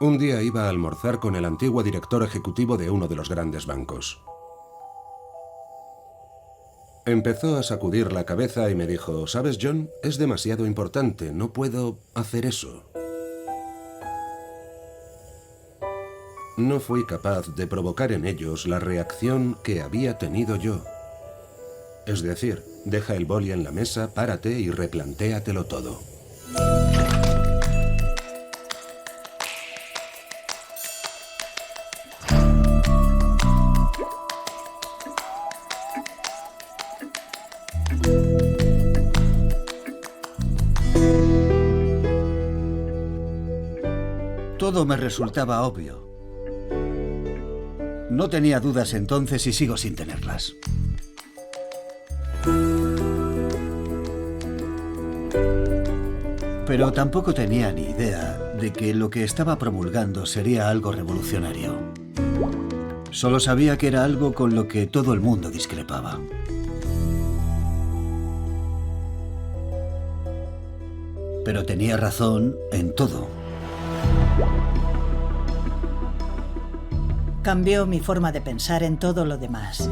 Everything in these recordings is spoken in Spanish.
Un día iba a almorzar con el antiguo director ejecutivo de uno de los grandes bancos. Empezó a sacudir la cabeza y me dijo, ¿sabes, John? Es demasiado importante, no puedo hacer eso. No fui capaz de provocar en ellos la reacción que había tenido yo. Es decir, deja el boli en la mesa, párate y replantéatelo todo. Todo me resultaba obvio. No tenía dudas entonces y sigo sin tenerlas. Pero tampoco tenía ni idea de que lo que estaba promulgando sería algo revolucionario. Solo sabía que era algo con lo que todo el mundo discrepaba. Pero tenía razón en todo. Cambió mi forma de pensar en todo lo demás.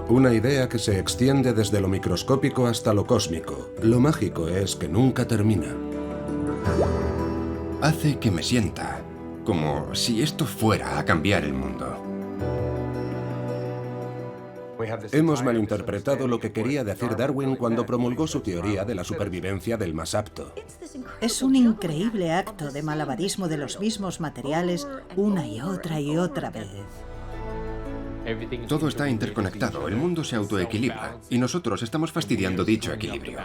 Una idea que se extiende desde lo microscópico hasta lo cósmico. Lo mágico es que nunca termina. Hace que me sienta como si esto fuera a cambiar el mundo. Hemos malinterpretado lo que quería decir Darwin cuando promulgó su teoría de la supervivencia del más apto. Es un increíble acto de malabarismo de los mismos materiales una y otra vez. Todo está interconectado, el mundo se autoequilibra y nosotros estamos fastidiando dicho equilibrio.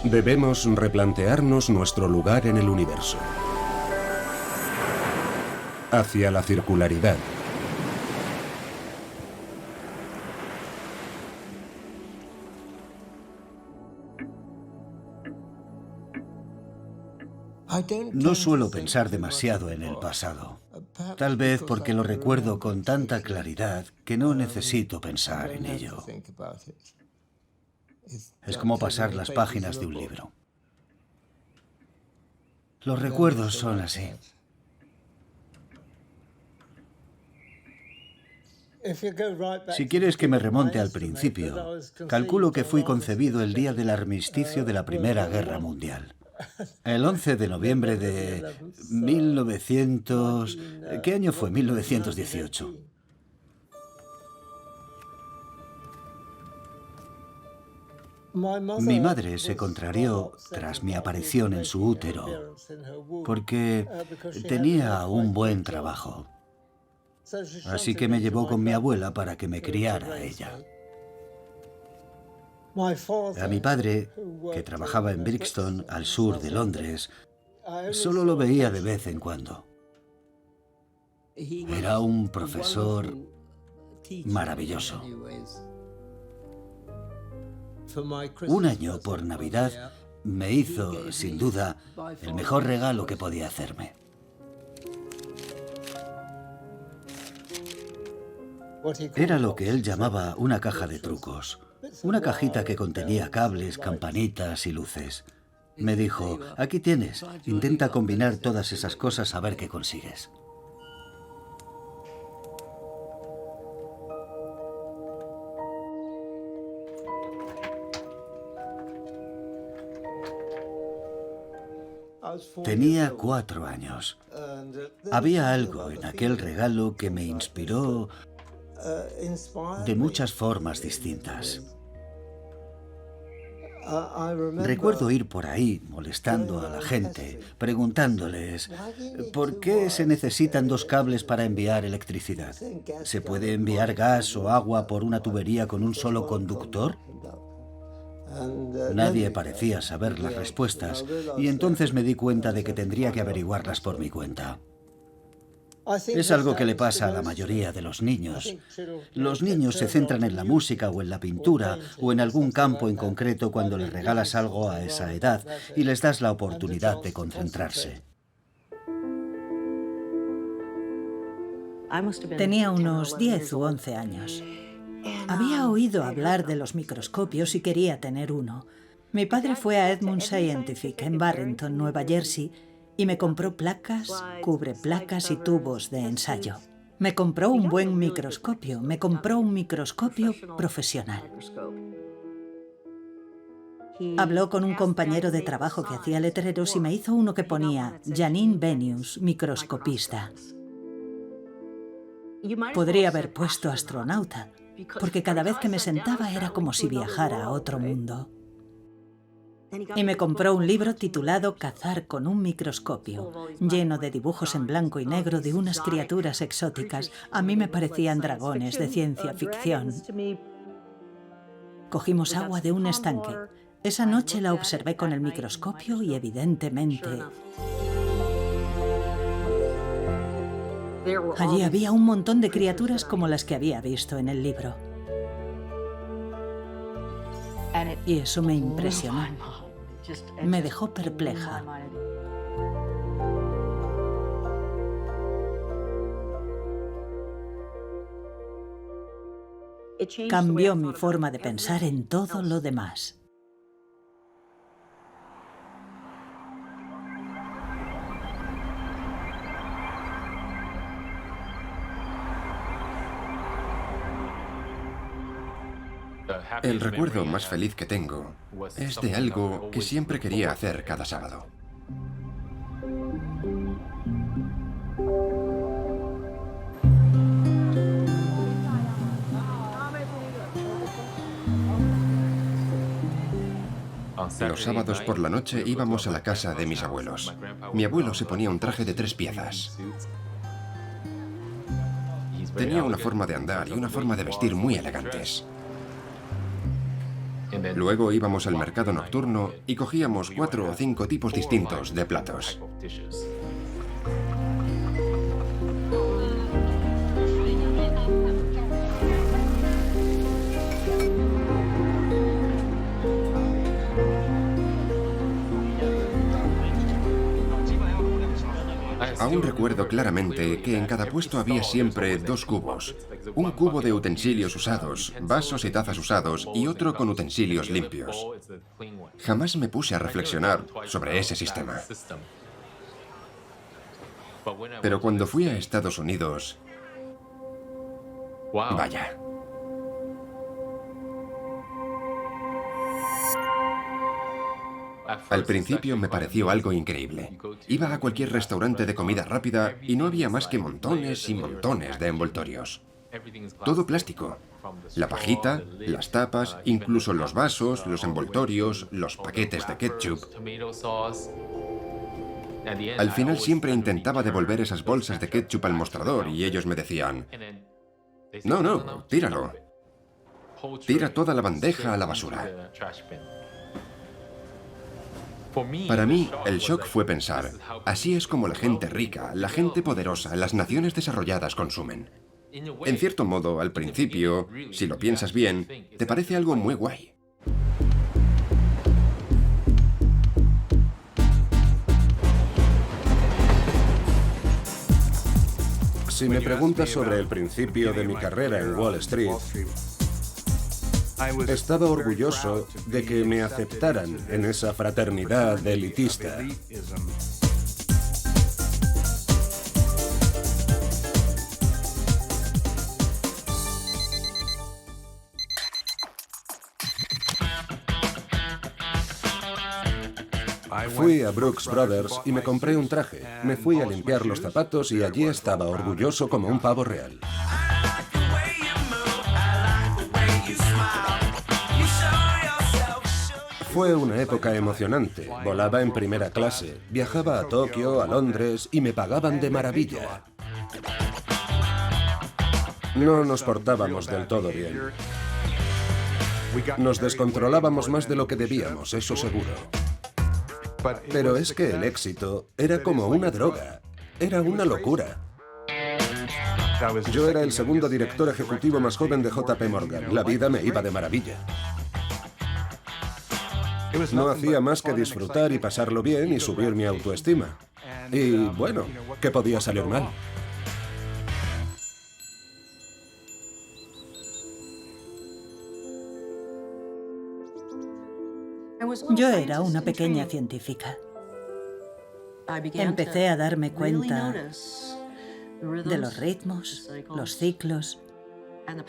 Debemos replantearnos nuestro lugar en el universo. Hacia la circularidad. No suelo pensar demasiado en el pasado. Tal vez porque lo recuerdo con tanta claridad que no necesito pensar en ello. Es como pasar las páginas de un libro. Los recuerdos son así. Si quieres que me remonte al principio, calculo que fui concebido el día del armisticio de la Primera Guerra Mundial. El 11 de noviembre de 1900... ¿Qué año fue? 1918. Mi madre se contrarió tras mi aparición en su útero porque tenía un buen trabajo. Así que me llevó con mi abuela para que me criara a ella. A mi padre, que trabajaba en Brixton, al sur de Londres, solo lo veía de vez en cuando. Era un profesor maravilloso. Un año por Navidad me hizo, sin duda, el mejor regalo que podía hacerme. Era lo que él llamaba una caja de trucos. Una cajita que contenía cables, campanitas y luces. Me dijo, aquí tienes, intenta combinar todas esas cosas a ver qué consigues. Tenía 4 años. Había algo en aquel regalo que me inspiró de muchas formas distintas. Recuerdo ir por ahí molestando a la gente, preguntándoles ¿por qué se necesitan 2 cables para enviar electricidad? ¿Se puede enviar gas o agua por una tubería con un solo conductor? Nadie parecía saber las respuestas y entonces me di cuenta de que tendría que averiguarlas por mi cuenta. Es algo que le pasa a la mayoría de los niños. Los niños se centran en la música o en la pintura o en algún campo en concreto cuando les regalas algo a esa edad y les das la oportunidad de concentrarse. Tenía unos 10 u 11 años. Había oído hablar de los microscopios y quería tener uno. Mi padre fue a Edmund Scientific en Barrington, Nueva Jersey, y me compró placas, cubreplacas y tubos de ensayo. Me compró un buen microscopio, me compró un microscopio profesional. Habló con un compañero de trabajo que hacía letreros y me hizo uno que ponía Janine Benius, microscopista. Podría haber puesto astronauta, porque cada vez que me sentaba era como si viajara a otro mundo. Y me compró un libro titulado Cazar con un microscopio, lleno de dibujos en blanco y negro de unas criaturas exóticas. A mí me parecían dragones de ciencia ficción. Cogimos agua de un estanque. Esa noche la observé con el microscopio y evidentemente allí había un montón de criaturas como las que había visto en el libro. Y eso me impresionó. Me dejó perpleja. Cambió mi forma de pensar en todo lo demás. El recuerdo más feliz que tengo es de algo que siempre quería hacer cada sábado. Los sábados por la noche íbamos a la casa de mis abuelos. Mi abuelo se ponía un traje de 3 piezas. Tenía una forma de andar y una forma de vestir muy elegantes. Luego íbamos al mercado nocturno y cogíamos 4 o 5 tipos distintos de platos. Aún recuerdo claramente que en cada puesto había siempre 2 cubos. Un cubo de utensilios usados, vasos y tazas usados, y otro con utensilios limpios. Jamás me puse a reflexionar sobre ese sistema. Pero cuando fui a Estados Unidos, vaya. Al principio me pareció algo increíble. Iba a cualquier restaurante de comida rápida y no había más que montones y montones de envoltorios. Todo plástico. La pajita, las tapas, incluso los vasos, los envoltorios, los paquetes de ketchup. Al final siempre intentaba devolver esas bolsas de ketchup al mostrador y ellos me decían: no, no, tíralo. Tira toda la bandeja a la basura. Para mí, el shock fue pensar, así es como la gente rica, la gente poderosa, las naciones desarrolladas consumen. En cierto modo, al principio, si lo piensas bien, te parece algo muy guay. Si me preguntas sobre el principio de mi carrera en Wall Street, estaba orgulloso de que me aceptaran en esa fraternidad elitista. Fui a Brooks Brothers y me compré un traje. Me fui a limpiar los zapatos y allí estaba orgulloso como un pavo real. Fue una época emocionante. Volaba en primera clase, viajaba a Tokio, a Londres y me pagaban de maravilla. No nos portábamos del todo bien. Nos descontrolábamos más de lo que debíamos, eso seguro. Pero es que el éxito era como una droga. Era una locura. Yo era el segundo director ejecutivo más joven de JP Morgan. La vida me iba de maravilla. No hacía más que disfrutar y pasarlo bien y subir mi autoestima. Y bueno, ¿qué podía salir mal? Yo era una pequeña científica. Empecé a darme cuenta de los ritmos, los ciclos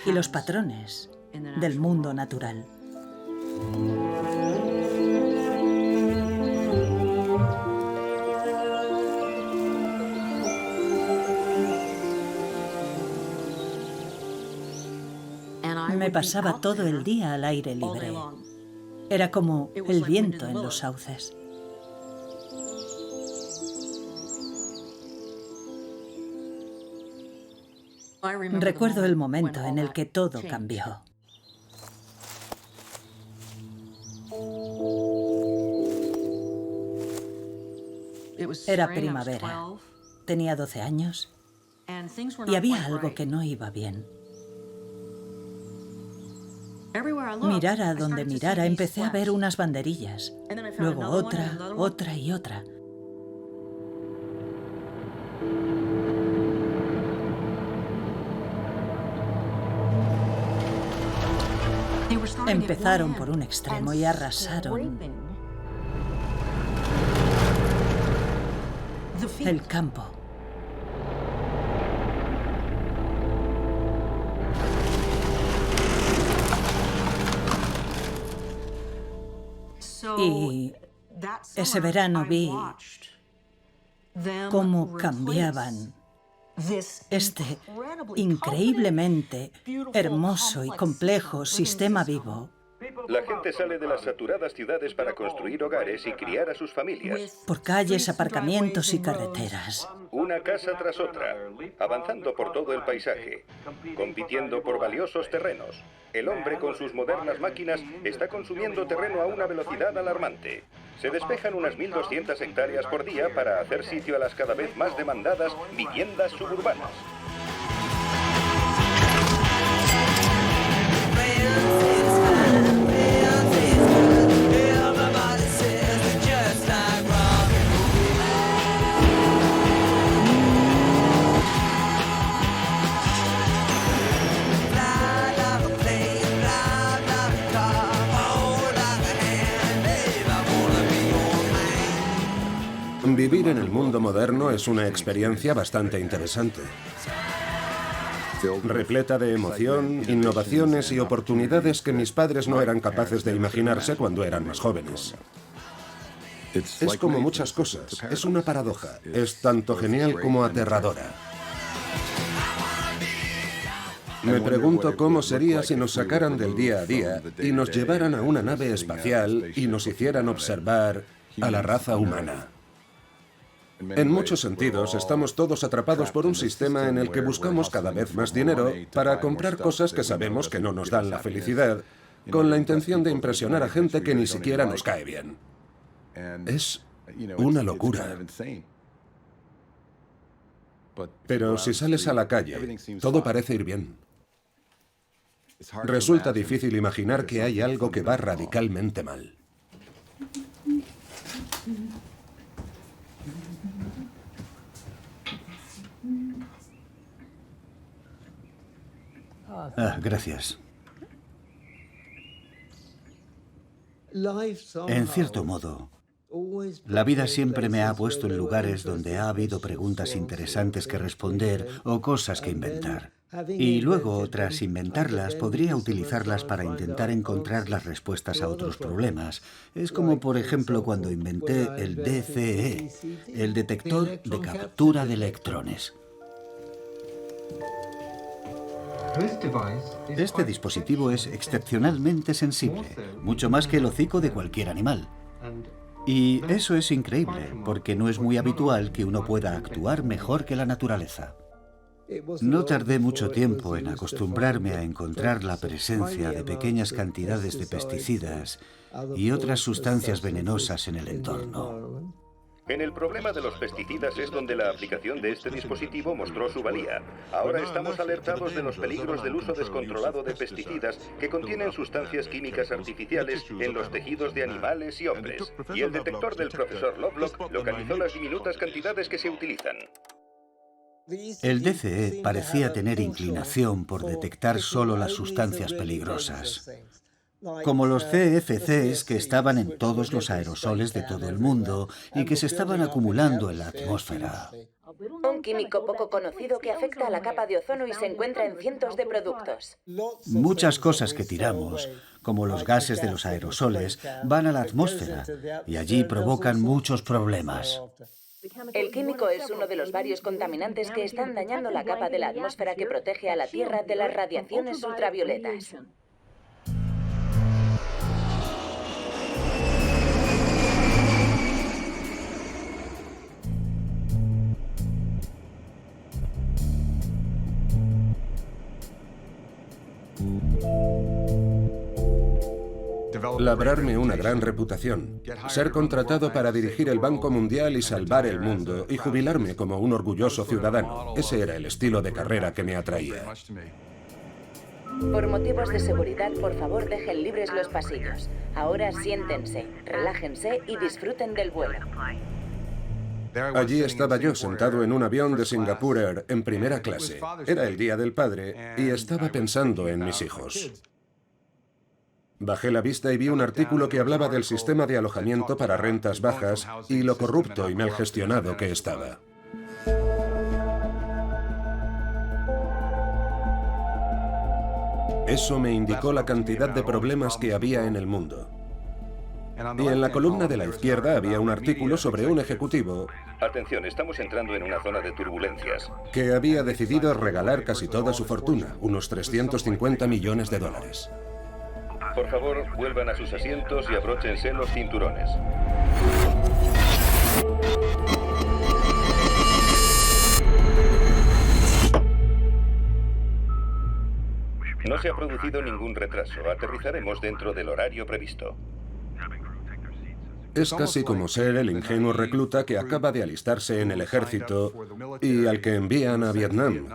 y los patrones del mundo natural. Me pasaba todo el día al aire libre. Era como el viento en los sauces. Recuerdo el momento en el que todo cambió. Era primavera. Tenía 12 años y había algo que no iba bien. Mirara donde mirara, empecé a ver unas banderillas, luego otra y otra. Empezaron por un extremo y arrasaron el campo. Y ese verano vi cómo cambiaban este increíblemente hermoso y complejo sistema vivo La gente sale de las saturadas ciudades para construir hogares y criar a sus familias. por calles, aparcamientos y carreteras. Una casa tras otra, avanzando por todo el paisaje, compitiendo por valiosos terrenos. El hombre con sus modernas máquinas está consumiendo terreno a una velocidad alarmante. Se despejan unas 1.200 hectáreas por día para hacer sitio a las cada vez más demandadas viviendas suburbanas. Vivir en el mundo moderno es una experiencia bastante interesante. Repleta de emoción, innovaciones y oportunidades que mis padres no eran capaces de imaginarse cuando eran más jóvenes. Es como muchas cosas, es una paradoja. Es tanto genial como aterradora. Me pregunto cómo sería si nos sacaran del día a día y nos llevaran a una nave espacial y nos hicieran observar a la raza humana. En muchos sentidos, estamos todos atrapados por un sistema en el que buscamos cada vez más dinero para comprar cosas que sabemos que no nos dan la felicidad, con la intención de impresionar a gente que ni siquiera nos cae bien. Es una locura. Pero si sales a la calle, todo parece ir bien. Resulta difícil imaginar que hay algo que va radicalmente mal. Gracias. En cierto modo, la vida siempre me ha puesto en lugares donde ha habido preguntas interesantes que responder o cosas que inventar. Y luego, tras inventarlas, podría utilizarlas para intentar encontrar las respuestas a otros problemas. Es como, por ejemplo, cuando inventé el DCE, el detector de captura de electrones. Este dispositivo es excepcionalmente sensible, mucho más que el hocico de cualquier animal. Y eso es increíble, porque no es muy habitual que uno pueda actuar mejor que la naturaleza. No tardé mucho tiempo en acostumbrarme a encontrar la presencia de pequeñas cantidades de pesticidas y otras sustancias venenosas en el entorno. En el problema de los pesticidas es donde la aplicación de este dispositivo mostró su valía. Ahora estamos alertados de los peligros del uso descontrolado de pesticidas que contienen sustancias químicas artificiales en los tejidos de animales y hombres. Y el detector del profesor Lovelock localizó las diminutas cantidades que se utilizan. El DCE parecía tener inclinación por detectar solo las sustancias peligrosas. como los CFCs que estaban en todos los aerosoles de todo el mundo y que se estaban acumulando en la atmósfera. Un químico poco conocido que afecta a la capa de ozono y se encuentra en cientos de productos. Muchas cosas que tiramos, como los gases de los aerosoles, van a la atmósfera y allí provocan muchos problemas. El químico es uno de los varios contaminantes que están dañando la capa de la atmósfera que protege a la Tierra de las radiaciones ultravioletas. Labrarme una gran reputación, ser contratado para dirigir el Banco Mundial y salvar el mundo, y jubilarme como un orgulloso ciudadano. Ese era el estilo de carrera que me atraía. Por motivos de seguridad, por favor, dejen libres los pasillos. Ahora siéntense, relájense y disfruten del vuelo. Allí estaba yo sentado en un avión de Singapore Air en primera clase. Era el Día del Padre y estaba pensando en mis hijos. Bajé la vista y vi un artículo que hablaba del sistema de alojamiento para rentas bajas y lo corrupto y mal gestionado que estaba. Eso me indicó la cantidad de problemas que había en el mundo. Y en la columna de la izquierda había un artículo sobre un ejecutivo Atención, estamos entrando en una zona de turbulencias. que había decidido regalar casi toda su fortuna, unos 350 millones de dólares. Por favor, vuelvan a sus asientos y abróchense los cinturones. No se ha producido ningún retraso. Aterrizaremos dentro del horario previsto. Es casi como ser el ingenuo recluta que acaba de alistarse en el ejército y al que envían a Vietnam.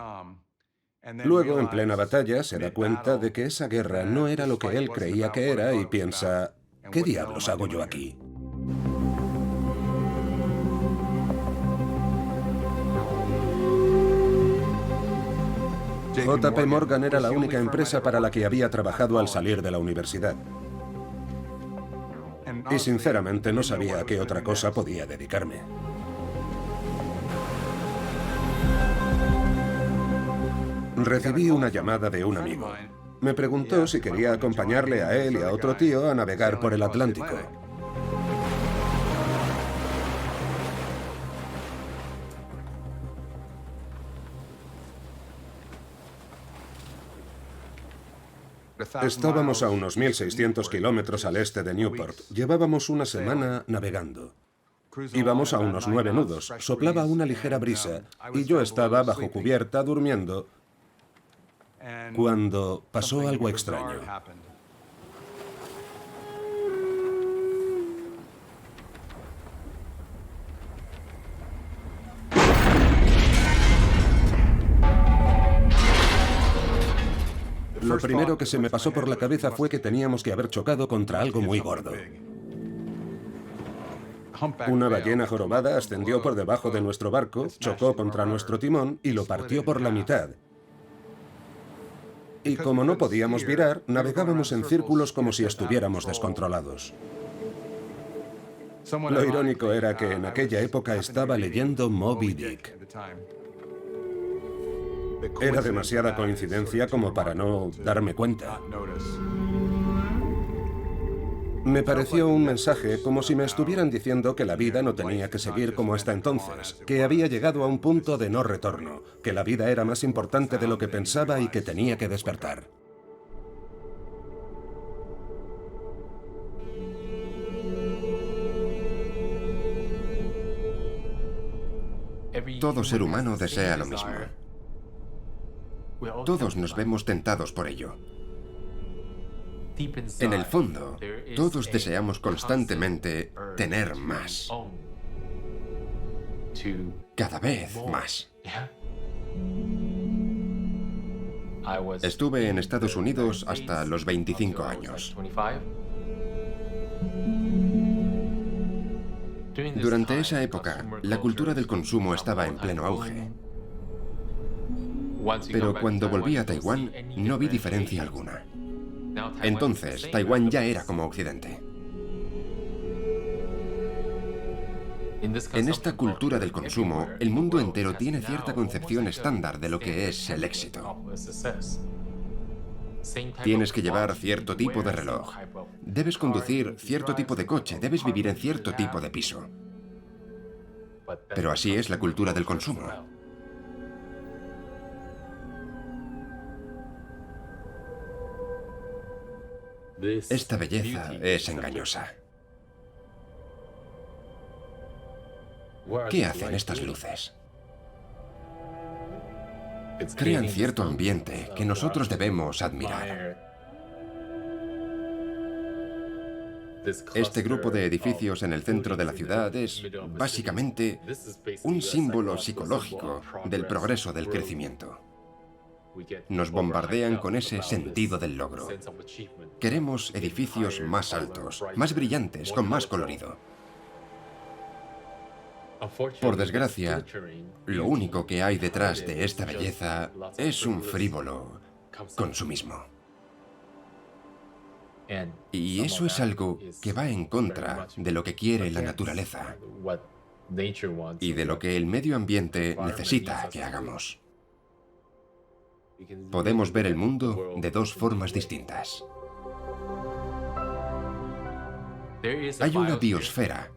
Luego, en plena batalla, se da cuenta de que esa guerra no era lo que él creía que era y piensa, ¿qué diablos hago yo aquí? JP Morgan era la única empresa para la que había trabajado al salir de la universidad. Y sinceramente no sabía a qué otra cosa podía dedicarme. Recibí una llamada de un amigo. Me preguntó si quería acompañarle a él y a otro tío a navegar por el Atlántico. Estábamos a unos 1.600 kilómetros al este de Newport. Llevábamos una semana navegando. Íbamos a unos 9 nudos, soplaba una ligera brisa y yo estaba bajo cubierta durmiendo cuando pasó algo extraño. Lo primero que se me pasó por la cabeza fue que teníamos que haber chocado contra algo muy gordo. Una ballena jorobada ascendió por debajo de nuestro barco, chocó contra nuestro timón y lo partió por la mitad. Y como no podíamos virar, navegábamos en círculos como si estuviéramos descontrolados. Lo irónico era que en aquella época estaba leyendo Moby Dick. Era demasiada coincidencia como para no darme cuenta. Me pareció un mensaje como si me estuvieran diciendo que la vida no tenía que seguir como hasta entonces, que había llegado a un punto de no retorno, que la vida era más importante de lo que pensaba y que tenía que despertar. Todo ser humano desea lo mismo. Todos nos vemos tentados por ello. En el fondo, todos deseamos constantemente tener más. Cada vez más. Estuve en Estados Unidos hasta los 25 años. Durante esa época, la cultura del consumo estaba en pleno auge. Pero cuando volví a Taiwán, no vi diferencia alguna. Entonces, Taiwán ya era como Occidente. En esta cultura del consumo, el mundo entero tiene cierta concepción estándar de lo que es el éxito. Tienes que llevar cierto tipo de reloj, debes conducir cierto tipo de coche, debes vivir en cierto tipo de piso. Pero así es la cultura del consumo. Esta belleza es engañosa. ¿Qué hacen estas luces? Crean cierto ambiente que nosotros debemos admirar. Este grupo de edificios en el centro de la ciudad es básicamente un símbolo psicológico del progreso del crecimiento. Nos bombardean con ese sentido del logro. Queremos edificios más altos, más brillantes, con más colorido. Por desgracia, lo único que hay detrás de esta belleza es un frívolo consumismo. Y eso es algo que va en contra de lo que quiere la naturaleza y de lo que el medio ambiente necesita que hagamos. Podemos ver el mundo de dos formas distintas. Hay una biosfera,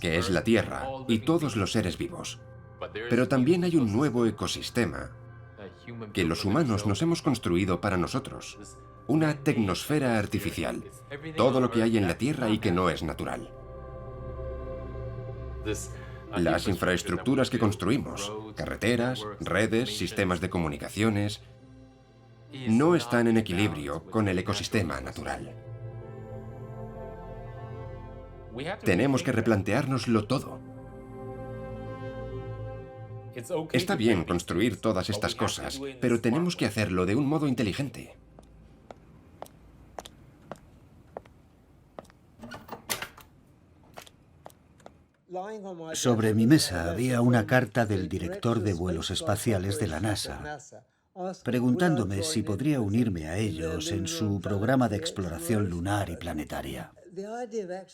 que es la Tierra y todos los seres vivos. Pero también hay un nuevo ecosistema que los humanos nos hemos construido para nosotros. Una tecnosfera artificial. Todo lo que hay en la Tierra y que no es natural. Las infraestructuras que construimos, carreteras, redes, sistemas de comunicaciones, no están en equilibrio con el ecosistema natural. Tenemos que replanteárnoslo todo. Está bien construir todas estas cosas, pero tenemos que hacerlo de un modo inteligente. Sobre mi mesa había una carta del director de vuelos espaciales de la NASA, preguntándome si podría unirme a ellos en su programa de exploración lunar y planetaria.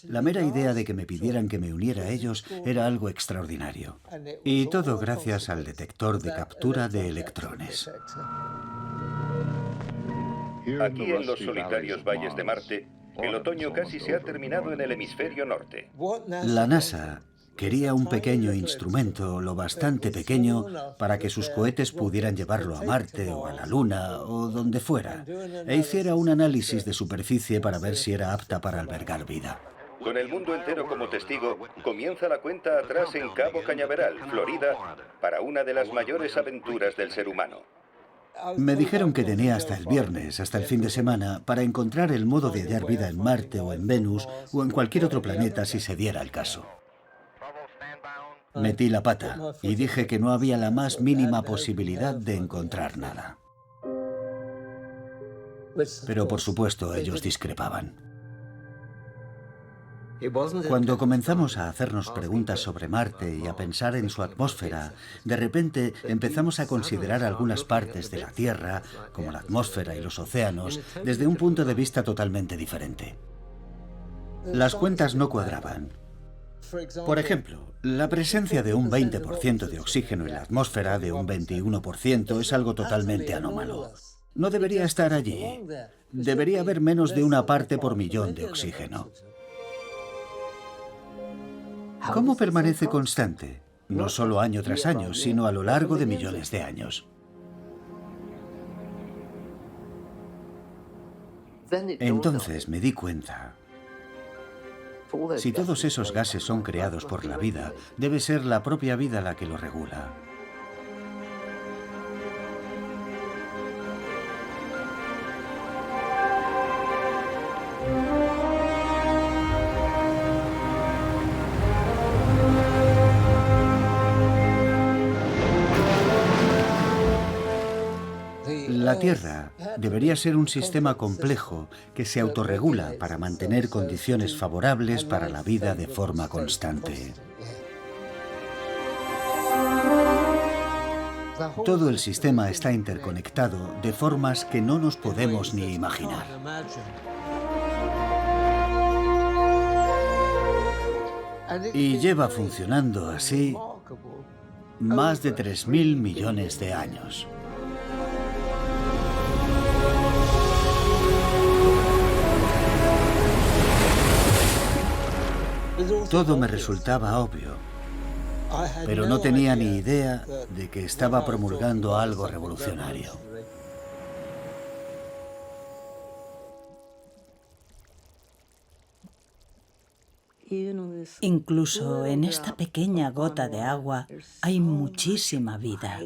La mera idea de que me pidieran que me uniera a ellos era algo extraordinario. Y todo gracias al detector de captura de electrones. Aquí en los solitarios valles de Marte, el otoño casi se ha terminado en el hemisferio norte. La NASA quería un pequeño instrumento, lo bastante pequeño, para que sus cohetes pudieran llevarlo a Marte o a la Luna o donde fuera, e hiciera un análisis de superficie para ver si era apta para albergar vida. Con el mundo entero como testigo, comienza la cuenta atrás en Cabo Cañaveral, Florida, para una de las mayores aventuras del ser humano. Me dijeron que tenía hasta el viernes, hasta el fin de semana, para encontrar el modo de hallar vida en Marte o en Venus o en cualquier otro planeta si se diera el caso. Metí la pata y dije que no había la más mínima posibilidad de encontrar nada. Pero por supuesto ellos discrepaban. Cuando comenzamos a hacernos preguntas sobre Marte y a pensar en su atmósfera, de repente empezamos a considerar algunas partes de la Tierra, como la atmósfera y los océanos, desde un punto de vista totalmente diferente. Las cuentas no cuadraban. Por ejemplo, la presencia de un 20% de oxígeno en la atmósfera, de un 21%, es algo totalmente anómalo. No debería estar allí. Debería haber menos de una parte por millón de oxígeno. ¿Cómo permanece constante? No solo año tras año, sino a lo largo de millones de años. Entonces me di cuenta. Si todos esos gases son creados por la vida, debe ser la propia vida la que lo regula. La Tierra debería ser un sistema complejo que se autorregula para mantener condiciones favorables para la vida de forma constante. Todo el sistema está interconectado de formas que no nos podemos ni imaginar. Y lleva funcionando así más de 3.000 millones de años. Todo me resultaba obvio, pero no tenía ni idea de que estaba promulgando algo revolucionario. Incluso en esta pequeña gota de agua hay muchísima vida.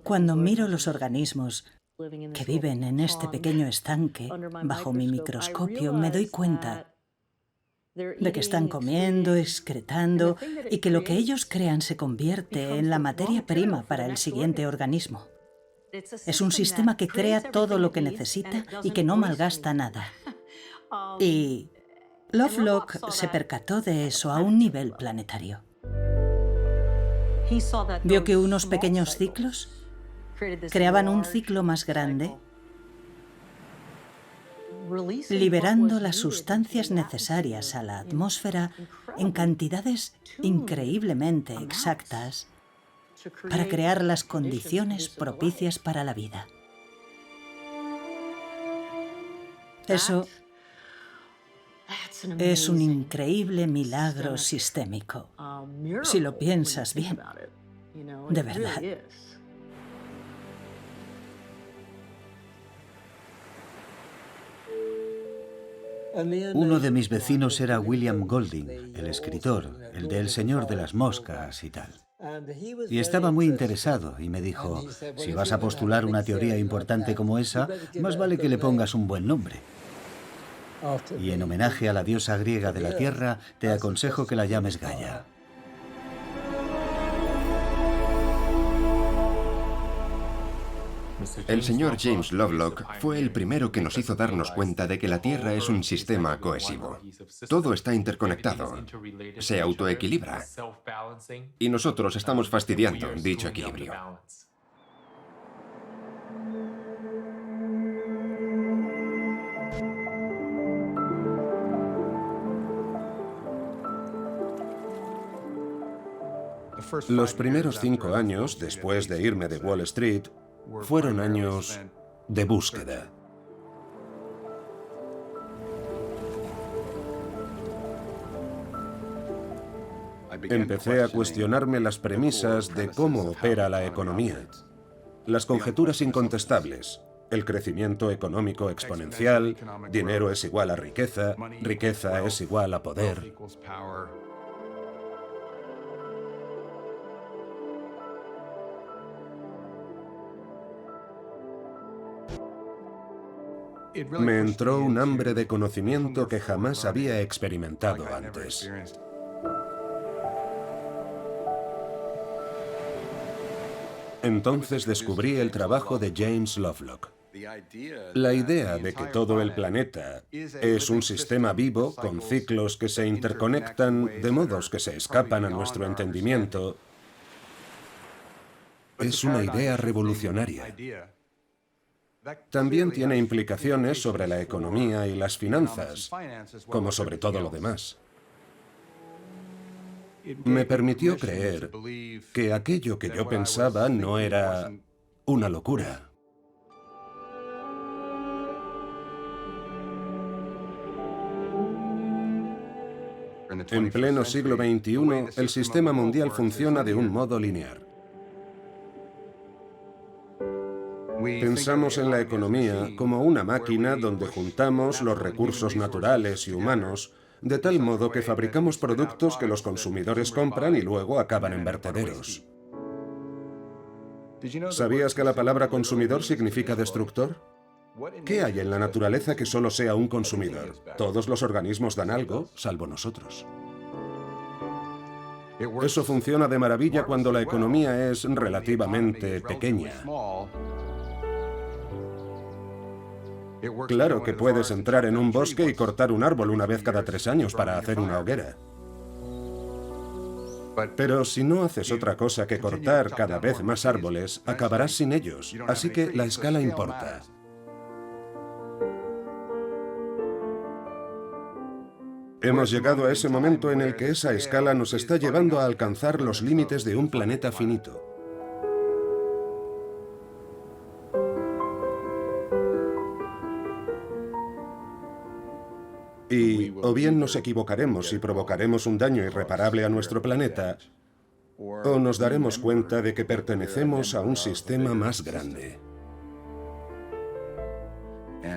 Cuando miro los organismos que viven en este pequeño estanque bajo mi microscopio, me doy cuenta de que están comiendo, excretando y que lo que ellos crean se convierte en la materia prima para el siguiente organismo. Es un sistema que crea todo lo que necesita y que no malgasta nada. Y Lovelock se percató de eso a un nivel planetario. Vio que unos pequeños ciclos creaban un ciclo más grande, liberando las sustancias necesarias a la atmósfera en cantidades increíblemente exactas para crear las condiciones propicias para la vida. Eso es un increíble milagro sistémico, si lo piensas bien, de verdad. Uno de mis vecinos era William Golding, el escritor, el de El Señor de las Moscas y tal. Y estaba muy interesado y me dijo, si vas a postular una teoría importante como esa, más vale que le pongas un buen nombre. Y en homenaje a la diosa griega de la tierra, te aconsejo que la llames Gaia. El señor James Lovelock fue el primero que nos hizo darnos cuenta de que la Tierra es un sistema cohesivo. Todo está interconectado, se autoequilibra, y nosotros estamos fastidiando dicho equilibrio. Los primeros 5 años, después de irme de Wall Street, fueron años de búsqueda. Empecé a cuestionarme las premisas de cómo opera la economía. Las conjeturas incontestables. El crecimiento económico exponencial, dinero es igual a riqueza, riqueza es igual a poder. Me entró un hambre de conocimiento que jamás había experimentado antes. Entonces descubrí el trabajo de James Lovelock. La idea de que todo el planeta es un sistema vivo con ciclos que se interconectan de modos que se escapan a nuestro entendimiento es una idea revolucionaria. También tiene implicaciones sobre la economía y las finanzas, como sobre todo lo demás. Me permitió creer que aquello que yo pensaba no era una locura. En pleno siglo XXI, el sistema mundial funciona de un modo lineal. Pensamos en la economía como una máquina donde juntamos los recursos naturales y humanos, de tal modo que fabricamos productos que los consumidores compran y luego acaban en vertederos. ¿Sabías que la palabra consumidor significa destructor? ¿Qué hay en la naturaleza que solo sea un consumidor? Todos los organismos dan algo, salvo nosotros. Eso funciona de maravilla cuando la economía es relativamente pequeña. Claro que puedes entrar en un bosque y cortar un árbol una vez cada 3 años para hacer una hoguera. Pero si no haces otra cosa que cortar cada vez más árboles, acabarás sin ellos. Así que la escala importa. Hemos llegado a ese momento en el que esa escala nos está llevando a alcanzar los límites de un planeta finito. Y o bien nos equivocaremos y provocaremos un daño irreparable a nuestro planeta, o nos daremos cuenta de que pertenecemos a un sistema más grande.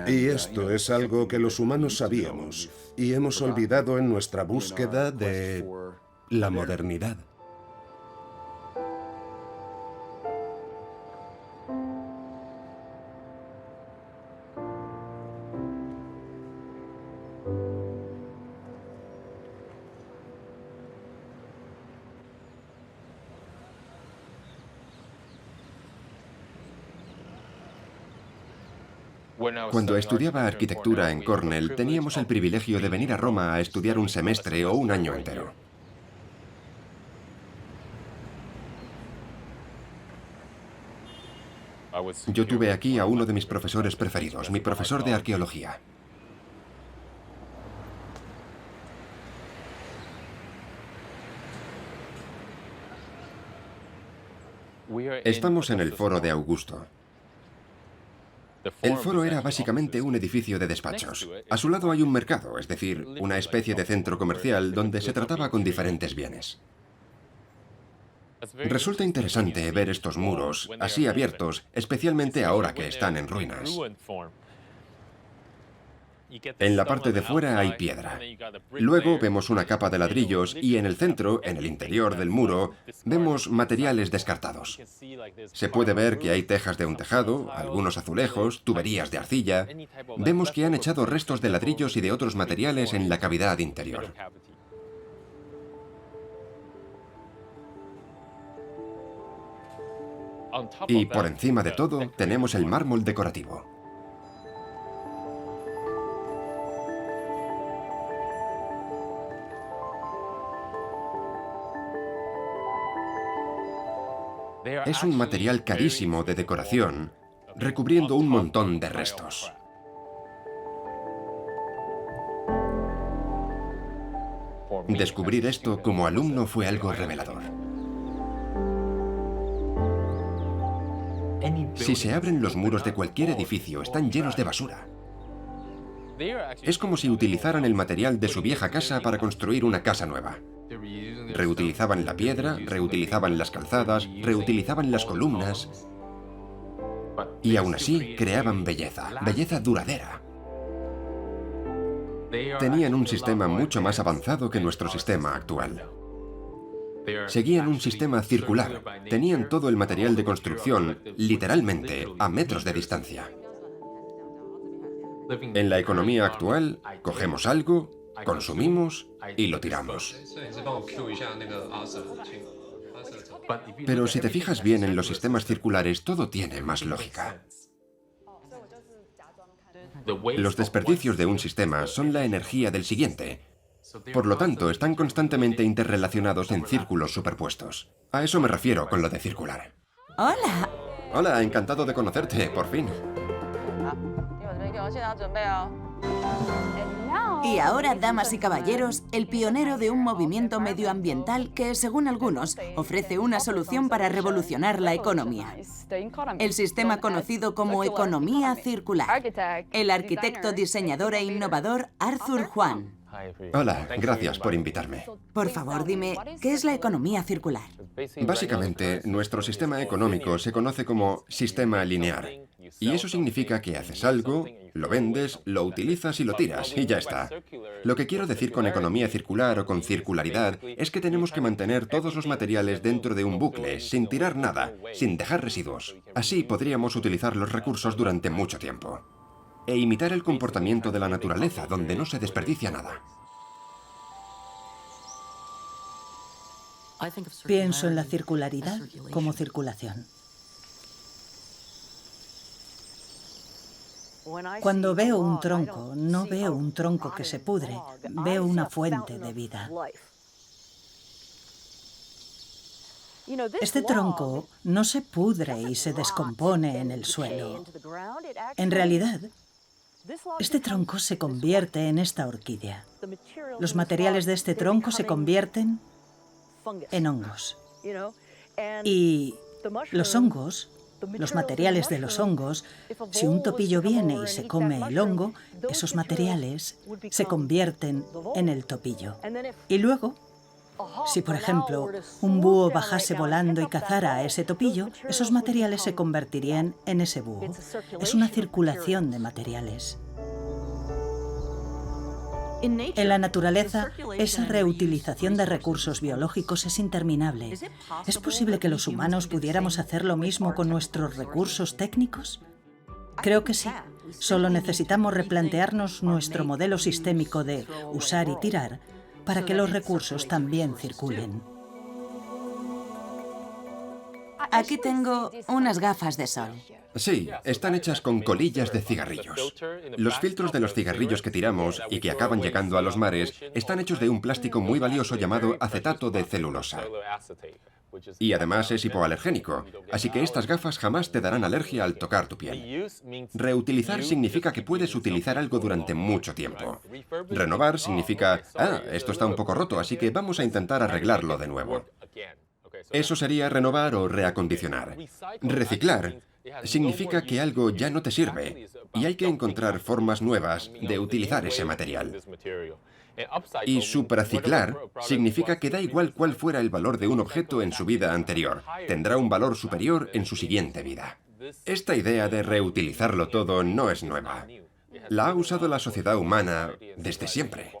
Y esto es algo que los humanos sabíamos y hemos olvidado en nuestra búsqueda de la modernidad. Cuando estudiaba arquitectura en Cornell, teníamos el privilegio de venir a Roma a estudiar un semestre o un año entero. Yo tuve aquí a uno de mis profesores preferidos, mi profesor de arqueología. Estamos en el Foro de Augusto. El foro era básicamente un edificio de despachos. A su lado hay un mercado, es decir, una especie de centro comercial donde se trataba con diferentes bienes. Resulta interesante ver estos muros así abiertos, especialmente ahora que están en ruinas. En la parte de fuera hay piedra. Luego vemos una capa de ladrillos y en el centro, en el interior del muro, vemos materiales descartados. Se puede ver que hay tejas de un tejado, algunos azulejos, tuberías de arcilla. Vemos que han echado restos de ladrillos y de otros materiales en la cavidad interior. Y por encima de todo, tenemos el mármol decorativo. Es un material carísimo de decoración, recubriendo un montón de restos. Descubrir esto como alumno fue algo revelador. Si se abren los muros de cualquier edificio, están llenos de basura. Es como si utilizaran el material de su vieja casa para construir una casa nueva. Reutilizaban la piedra, reutilizaban las calzadas, reutilizaban las columnas. Y aún así creaban belleza, belleza duradera. Tenían un sistema mucho más avanzado que nuestro sistema actual. Seguían un sistema circular. Tenían todo el material de construcción, literalmente, a metros de distancia. En la economía actual, cogemos algo, consumimos y lo tiramos. Pero si te fijas bien en los sistemas circulares, todo tiene más lógica. Los desperdicios de un sistema son la energía del siguiente. Por lo tanto, están constantemente interrelacionados en círculos superpuestos. A eso me refiero con lo de circular. ¡Hola! Hola, encantado de conocerte, por fin. Y ahora, damas y caballeros, el pionero de un movimiento medioambiental que, según algunos, ofrece una solución para revolucionar la economía. El sistema conocido como economía circular. El arquitecto, diseñador e innovador Arthur Juan. Hola, gracias por invitarme. Por favor, dime, ¿qué es la economía circular? Básicamente, nuestro sistema económico se conoce como sistema lineal. Y eso significa que haces algo, lo vendes, lo utilizas y lo tiras, y ya está. Lo que quiero decir con economía circular o con circularidad es que tenemos que mantener todos los materiales dentro de un bucle, sin tirar nada, sin dejar residuos. Así podríamos utilizar los recursos durante mucho tiempo. E imitar el comportamiento de la naturaleza, donde no se desperdicia nada. Pienso en la circularidad como circulación. Cuando veo un tronco, no veo un tronco que se pudre, veo una fuente de vida. Este tronco no se pudre y se descompone en el suelo. En realidad, este tronco se convierte en esta orquídea. Los materiales de este tronco se convierten en hongos. Y los hongos, los materiales de los hongos, si un topillo viene y se come el hongo, esos materiales se convierten en el topillo. Y luego, si por ejemplo un búho bajase volando y cazara a ese topillo, esos materiales se convertirían en ese búho. Es una circulación de materiales. En la naturaleza, esa reutilización de recursos biológicos es interminable. ¿Es posible que los humanos pudiéramos hacer lo mismo con nuestros recursos técnicos? Creo que sí. Solo necesitamos replantearnos nuestro modelo sistémico de usar y tirar para que los recursos también circulen. Aquí tengo unas gafas de sol. Sí, están hechas con colillas de cigarrillos. Los filtros de los cigarrillos que tiramos y que acaban llegando a los mares están hechos de un plástico muy valioso llamado acetato de celulosa. Y además es hipoalergénico, así que estas gafas jamás te darán alergia al tocar tu piel. Reutilizar significa que puedes utilizar algo durante mucho tiempo. Renovar significa, esto está un poco roto, así que vamos a intentar arreglarlo de nuevo. Eso sería renovar o reacondicionar. Reciclar significa que algo ya no te sirve y hay que encontrar formas nuevas de utilizar ese material. Y supraciclar significa que da igual cuál fuera el valor de un objeto en su vida anterior, tendrá un valor superior en su siguiente vida. Esta idea de reutilizarlo todo no es nueva. La ha usado la sociedad humana desde siempre.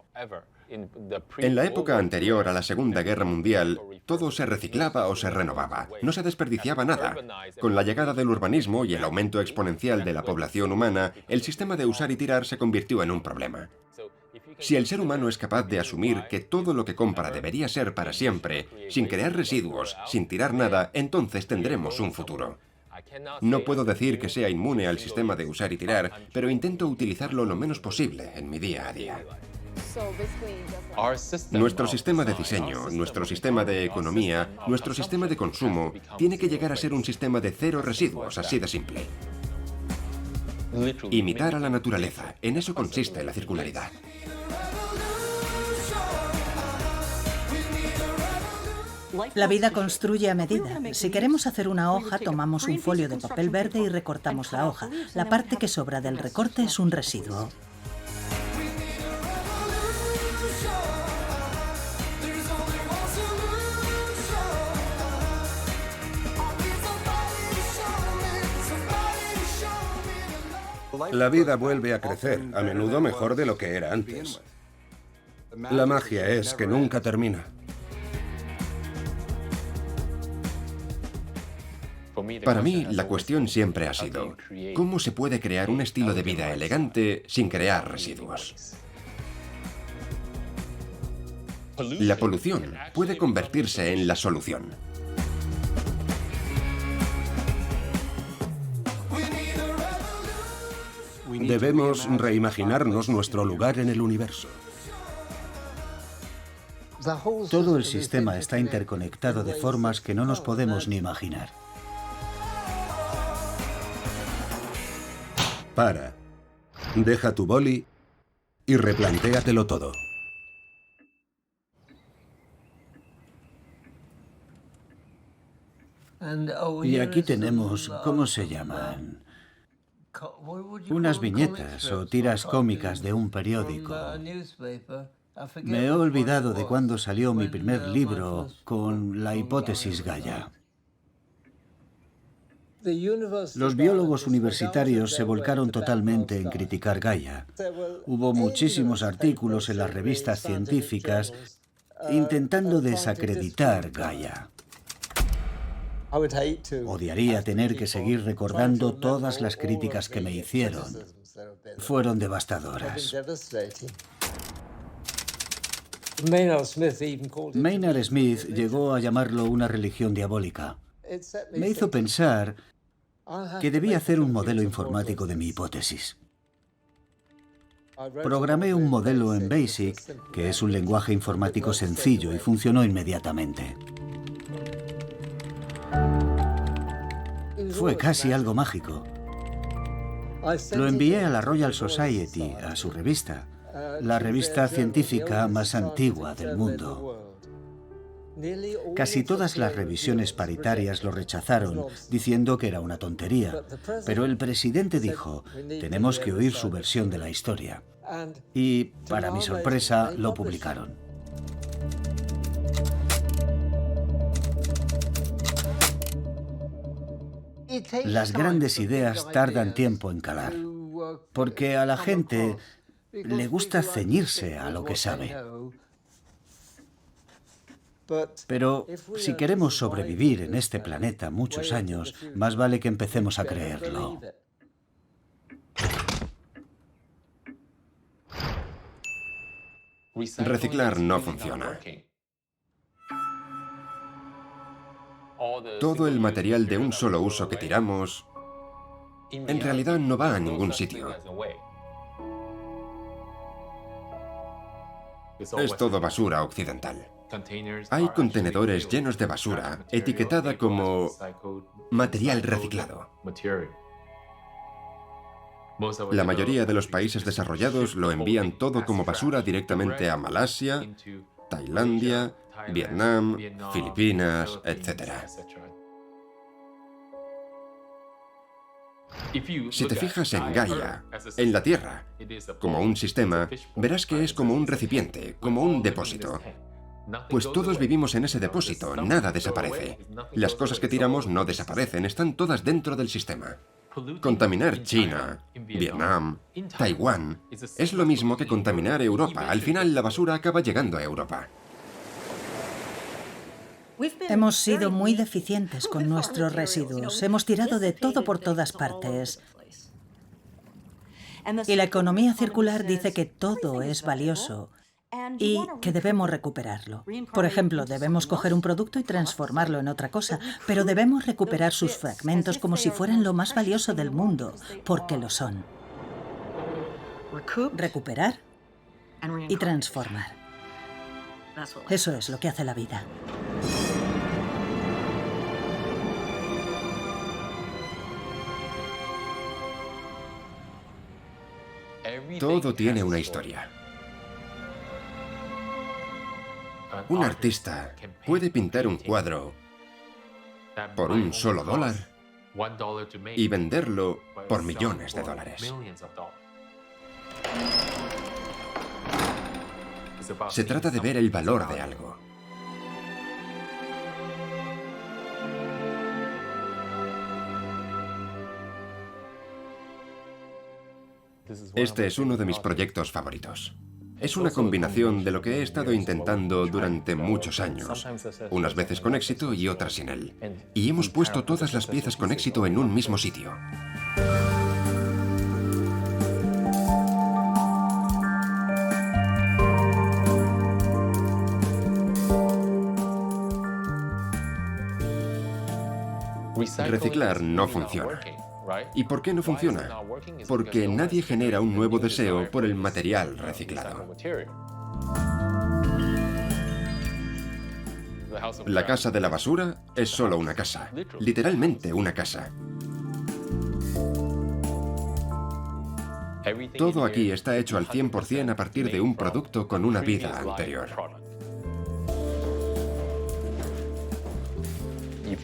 En la época anterior a la Segunda Guerra Mundial, todo se reciclaba o se renovaba. No se desperdiciaba nada. Con la llegada del urbanismo y el aumento exponencial de la población humana, el sistema de usar y tirar se convirtió en un problema. Si el ser humano es capaz de asumir que todo lo que compra debería ser para siempre, sin crear residuos, sin tirar nada, entonces tendremos un futuro. No puedo decir que sea inmune al sistema de usar y tirar, pero intento utilizarlo lo menos posible en mi día a día. Nuestro sistema de diseño, nuestro sistema de economía, nuestro sistema de consumo, tiene que llegar a ser un sistema de cero residuos, así de simple. Imitar a la naturaleza, en eso consiste la circularidad. La vida construye a medida. Si queremos hacer una hoja, tomamos un folio de papel verde y recortamos la hoja. La parte que sobra del recorte es un residuo. La vida vuelve a crecer, a menudo mejor de lo que era antes. La magia es que nunca termina. Para mí, la cuestión siempre ha sido, ¿cómo se puede crear un estilo de vida elegante sin crear residuos? La polución puede convertirse en la solución. Debemos reimaginarnos nuestro lugar en el universo. Todo el sistema está interconectado de formas que no nos podemos ni imaginar. Para, deja tu boli y replantéatelo todo. Y aquí tenemos, ¿cómo se llaman? Unas viñetas o tiras cómicas de un periódico. Me he olvidado de cuándo salió mi primer libro con la hipótesis Gaia. Los biólogos universitarios se volcaron totalmente en criticar Gaia. Hubo muchísimos artículos en las revistas científicas intentando desacreditar Gaia. Odiaría tener que seguir recordando todas las críticas que me hicieron. Fueron devastadoras. Maynard Smith llegó a llamarlo una religión diabólica. Me hizo pensar que debía hacer un modelo informático de mi hipótesis. Programé un modelo en BASIC, que es un lenguaje informático sencillo, y funcionó inmediatamente. Fue casi algo mágico. Lo envié a la Royal Society, a su revista, la revista científica más antigua del mundo. Casi todas las revisiones paritarias lo rechazaron, diciendo que era una tontería. Pero el presidente dijo, tenemos que oír su versión de la historia. Y, para mi sorpresa, lo publicaron. Las grandes ideas tardan tiempo en calar, porque a la gente le gusta ceñirse a lo que sabe. Pero si queremos sobrevivir en este planeta muchos años, más vale que empecemos a creerlo. Reciclar no funciona. Todo el material de un solo uso que tiramos, en realidad no va a ningún sitio. Es todo basura occidental. Hay contenedores llenos de basura, etiquetada como material reciclado. La mayoría de los países desarrollados lo envían todo como basura directamente a Malasia, Tailandia, Vietnam, Filipinas, etc. Si te fijas en Gaia, en la Tierra, como un sistema, verás que es como un recipiente, como un depósito. Pues todos vivimos en ese depósito, nada desaparece. Las cosas que tiramos no desaparecen, están todas dentro del sistema. Contaminar China, Vietnam, Taiwán, es lo mismo que contaminar Europa. Al final la basura acaba llegando a Europa. Hemos sido muy deficientes con nuestros residuos. Hemos tirado de todo por todas partes. Y la economía circular dice que todo es valioso y que debemos recuperarlo. Por ejemplo, debemos coger un producto y transformarlo en otra cosa, pero debemos recuperar sus fragmentos como si fueran lo más valioso del mundo, porque lo son. Recuperar y transformar. Eso es lo que hace la vida. Todo tiene una historia. Un artista puede pintar un cuadro por un solo dólar y venderlo por millones de dólares. Se trata de ver el valor de algo. Este es uno de mis proyectos favoritos. Es una combinación de lo que he estado intentando durante muchos años, unas veces con éxito y otras sin él. Y hemos puesto todas las piezas con éxito en un mismo sitio. Reciclar no funciona. ¿Y por qué no funciona? Porque nadie genera un nuevo deseo por el material reciclado. La casa de la basura es solo una casa, literalmente una casa. Todo aquí está hecho al 100% a partir de un producto con una vida anterior.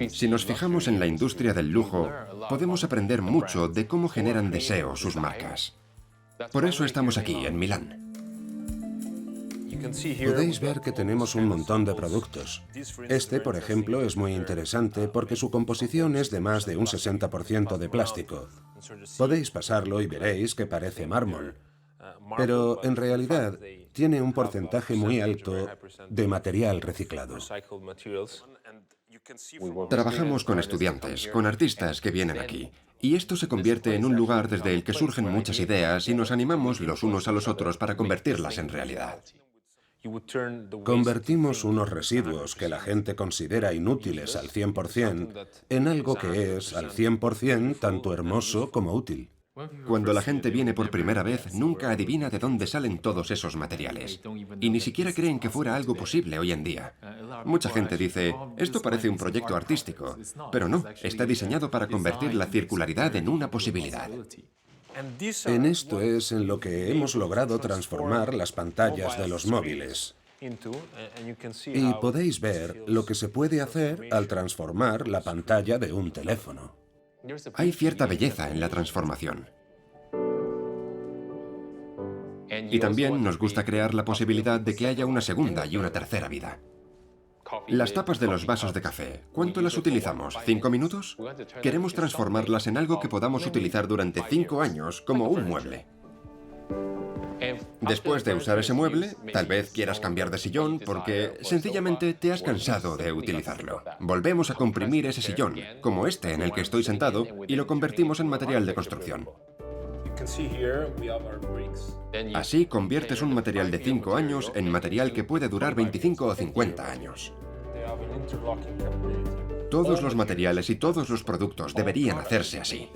Si nos fijamos en la industria del lujo, podemos aprender mucho de cómo generan deseo sus marcas. Por eso estamos aquí, en Milán. Podéis ver que tenemos un montón de productos. Este, por ejemplo, es muy interesante porque su composición es de más de un 60% de plástico. Podéis pasarlo y veréis que parece mármol. Pero, en realidad, tiene un porcentaje muy alto de material reciclado. Trabajamos con estudiantes, con artistas que vienen aquí. Y esto se convierte en un lugar desde el que surgen muchas ideas y nos animamos los unos a los otros para convertirlas en realidad. Convertimos unos residuos que la gente considera inútiles al 100% en algo que es al 100% tanto hermoso como útil. Cuando la gente viene por primera vez, nunca adivina de dónde salen todos esos materiales. Y ni siquiera creen que fuera algo posible hoy en día. Mucha gente dice, esto parece un proyecto artístico, pero no, está diseñado para convertir la circularidad en una posibilidad. En esto es en lo que hemos logrado transformar las pantallas de los móviles. Y podéis ver lo que se puede hacer al transformar la pantalla de un teléfono. Hay cierta belleza en la transformación. Y también nos gusta crear la posibilidad de que haya una segunda y una tercera vida. Las tapas de los vasos de café, ¿cuánto las utilizamos? ¿5 minutos? Queremos transformarlas en algo que podamos utilizar durante 5 años como un mueble. Después de usar ese mueble, tal vez quieras cambiar de sillón porque sencillamente te has cansado de utilizarlo. Volvemos a comprimir ese sillón, como este en el que estoy sentado, y lo convertimos en material de construcción. Así conviertes un material de 5 años en material que puede durar 25 o 50 años. Todos los materiales y todos los productos deberían hacerse así.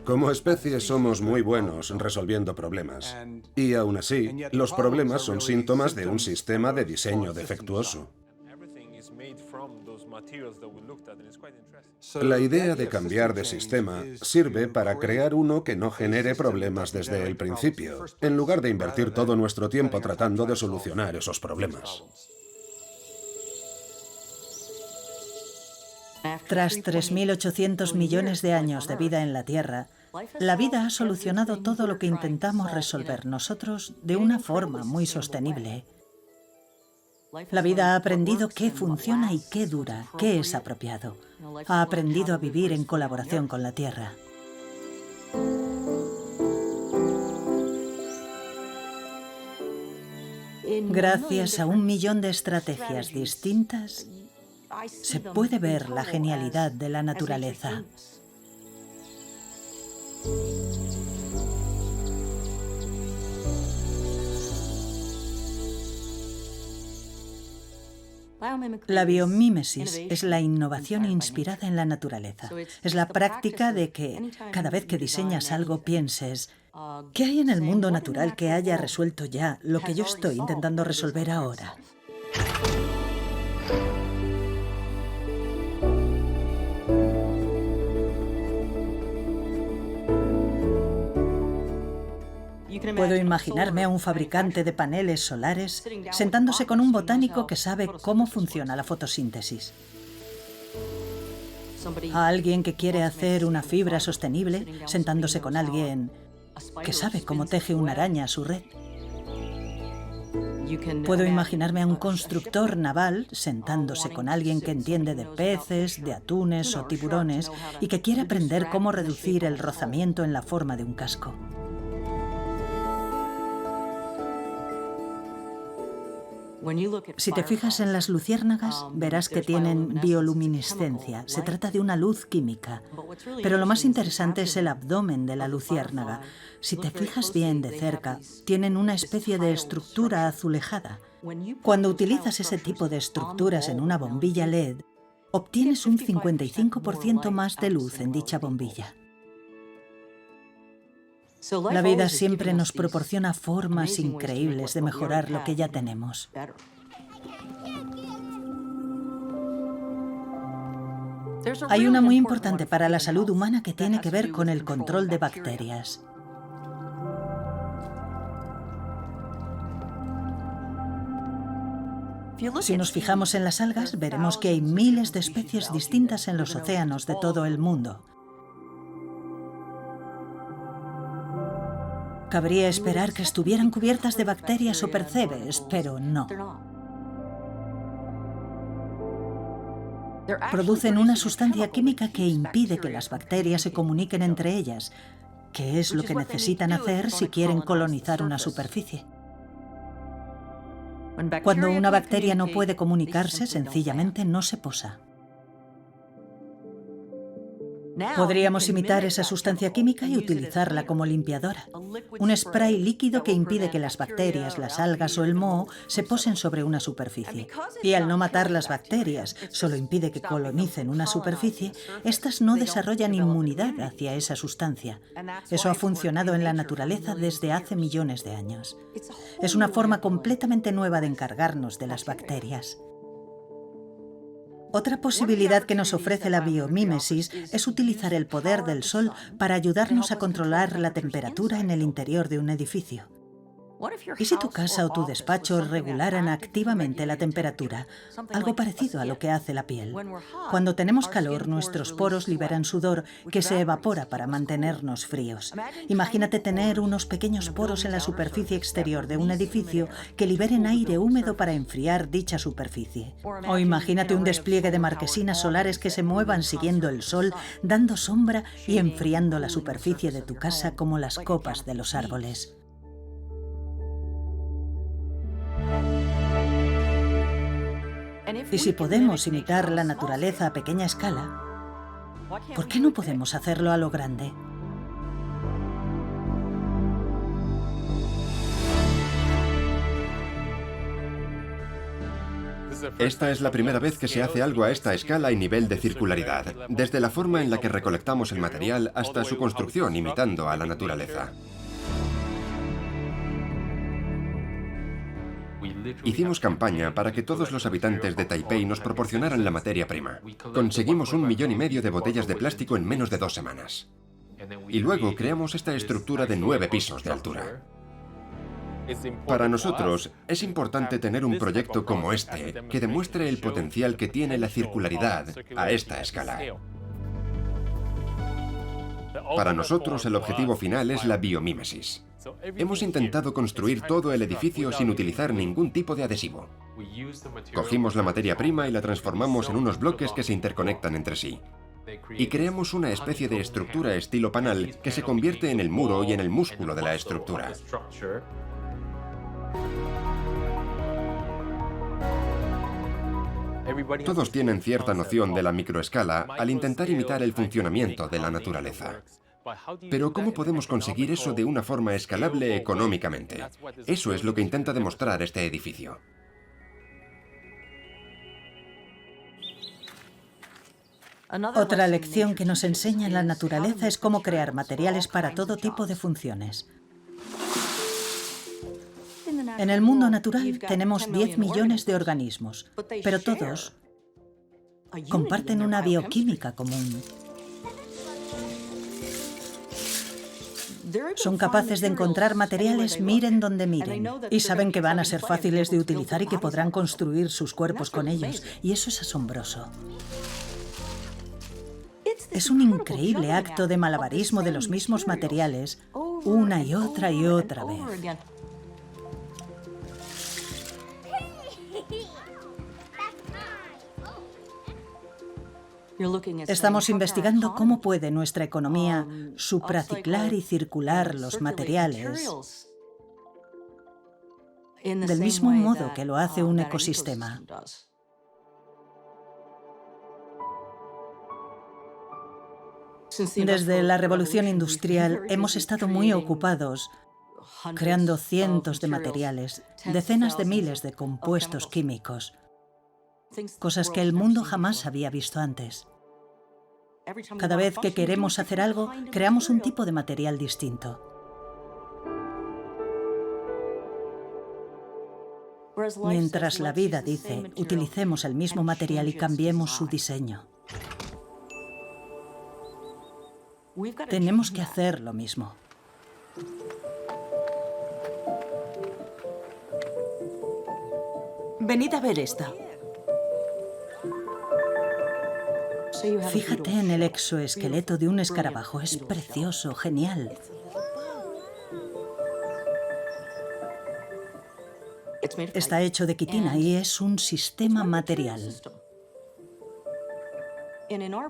Como especie somos muy buenos resolviendo problemas. Y aún así, los problemas son síntomas de un sistema de diseño defectuoso. La idea de cambiar de sistema sirve para crear uno que no genere problemas desde el principio, en lugar de invertir todo nuestro tiempo tratando de solucionar esos problemas. Tras 3.800 millones de años de vida en la Tierra, la vida ha solucionado todo lo que intentamos resolver nosotros de una forma muy sostenible. La vida ha aprendido qué funciona y qué dura, qué es apropiado. Ha aprendido a vivir en colaboración con la Tierra. Gracias a 1 millón de estrategias distintas, se puede ver la genialidad de la naturaleza. La biomímesis es la innovación inspirada en la naturaleza. Es la práctica de que cada vez que diseñas algo pienses, ¿qué hay en el mundo natural que haya resuelto ya lo que yo estoy intentando resolver ahora? Puedo imaginarme a un fabricante de paneles solares sentándose con un botánico que sabe cómo funciona la fotosíntesis. A alguien que quiere hacer una fibra sostenible sentándose con alguien que sabe cómo teje una araña a su red. Puedo imaginarme a un constructor naval sentándose con alguien que entiende de peces, de atunes o tiburones y que quiere aprender cómo reducir el rozamiento en la forma de un casco. Si te fijas en las luciérnagas, verás que tienen bioluminiscencia. Se trata de una luz química. Pero lo más interesante es el abdomen de la luciérnaga. Si te fijas bien de cerca, tienen una especie de estructura azulejada. Cuando utilizas ese tipo de estructuras en una bombilla LED, obtienes un 55% más de luz en dicha bombilla. La vida siempre nos proporciona formas increíbles de mejorar lo que ya tenemos. Hay una muy importante para la salud humana que tiene que ver con el control de bacterias. Si nos fijamos en las algas, veremos que hay miles de especies distintas en los océanos de todo el mundo. Cabría esperar que estuvieran cubiertas de bacterias o percebes, pero no. Producen una sustancia química que impide que las bacterias se comuniquen entre ellas, que es lo que necesitan hacer si quieren colonizar una superficie. Cuando una bacteria no puede comunicarse, sencillamente no se posa. Podríamos imitar esa sustancia química y utilizarla como limpiadora. Un spray líquido que impide que las bacterias, las algas o el moho se posen sobre una superficie. Y al no matar las bacterias, solo impide que colonicen una superficie, estas no desarrollan inmunidad hacia esa sustancia. Eso ha funcionado en la naturaleza desde hace millones de años. Es una forma completamente nueva de encargarnos de las bacterias. Otra posibilidad que nos ofrece la biomímesis es utilizar el poder del sol para ayudarnos a controlar la temperatura en el interior de un edificio. ¿Y si tu casa o tu despacho regularan activamente la temperatura? Algo parecido a lo que hace la piel. Cuando tenemos calor, nuestros poros liberan sudor que se evapora para mantenernos fríos. Imagínate tener unos pequeños poros en la superficie exterior de un edificio que liberen aire húmedo para enfriar dicha superficie. O imagínate un despliegue de marquesinas solares que se muevan siguiendo el sol, dando sombra y enfriando la superficie de tu casa como las copas de los árboles. Y si podemos imitar la naturaleza a pequeña escala, ¿por qué no podemos hacerlo a lo grande? Esta es la primera vez que se hace algo a esta escala y nivel de circularidad, desde la forma en la que recolectamos el material hasta su construcción imitando a la naturaleza. Hicimos campaña para que todos los habitantes de Taipei nos proporcionaran la materia prima. Conseguimos 1,5 millones de botellas de plástico en menos de 2 semanas. Y luego creamos esta estructura de 9 pisos de altura. Para nosotros, es importante tener un proyecto como este, que demuestre el potencial que tiene la circularidad a esta escala. Para nosotros, el objetivo final es la biomímesis. Hemos intentado construir todo el edificio sin utilizar ningún tipo de adhesivo. Cogimos la materia prima y la transformamos en unos bloques que se interconectan entre sí. Y creamos una especie de estructura estilo panal que se convierte en el muro y en el músculo de la estructura. Todos tienen cierta noción de la microescala al intentar imitar el funcionamiento de la naturaleza. Pero ¿cómo podemos conseguir eso de una forma escalable económicamente? Eso es lo que intenta demostrar este edificio. Otra lección que nos enseña la naturaleza es cómo crear materiales para todo tipo de funciones. En el mundo natural tenemos 10 millones de organismos, pero todos comparten una bioquímica común. Son capaces de encontrar materiales miren donde miren y saben que van a ser fáciles de utilizar y que podrán construir sus cuerpos con ellos. Y eso es asombroso. Es un increíble acto de malabarismo de los mismos materiales una y otra vez. Estamos investigando cómo puede nuestra economía supraciclar y circular los materiales del mismo modo que lo hace un ecosistema. Desde la Revolución Industrial hemos estado muy ocupados creando cientos de materiales, decenas de miles de compuestos químicos, cosas que el mundo jamás había visto antes. Cada vez que queremos hacer algo, creamos un tipo de material distinto. Mientras la vida dice, utilicemos el mismo material y cambiemos su diseño. Tenemos que hacer lo mismo. Venid a ver esta. Fíjate en el exoesqueleto de un escarabajo. Es precioso, genial. Está hecho de quitina y es un sistema material.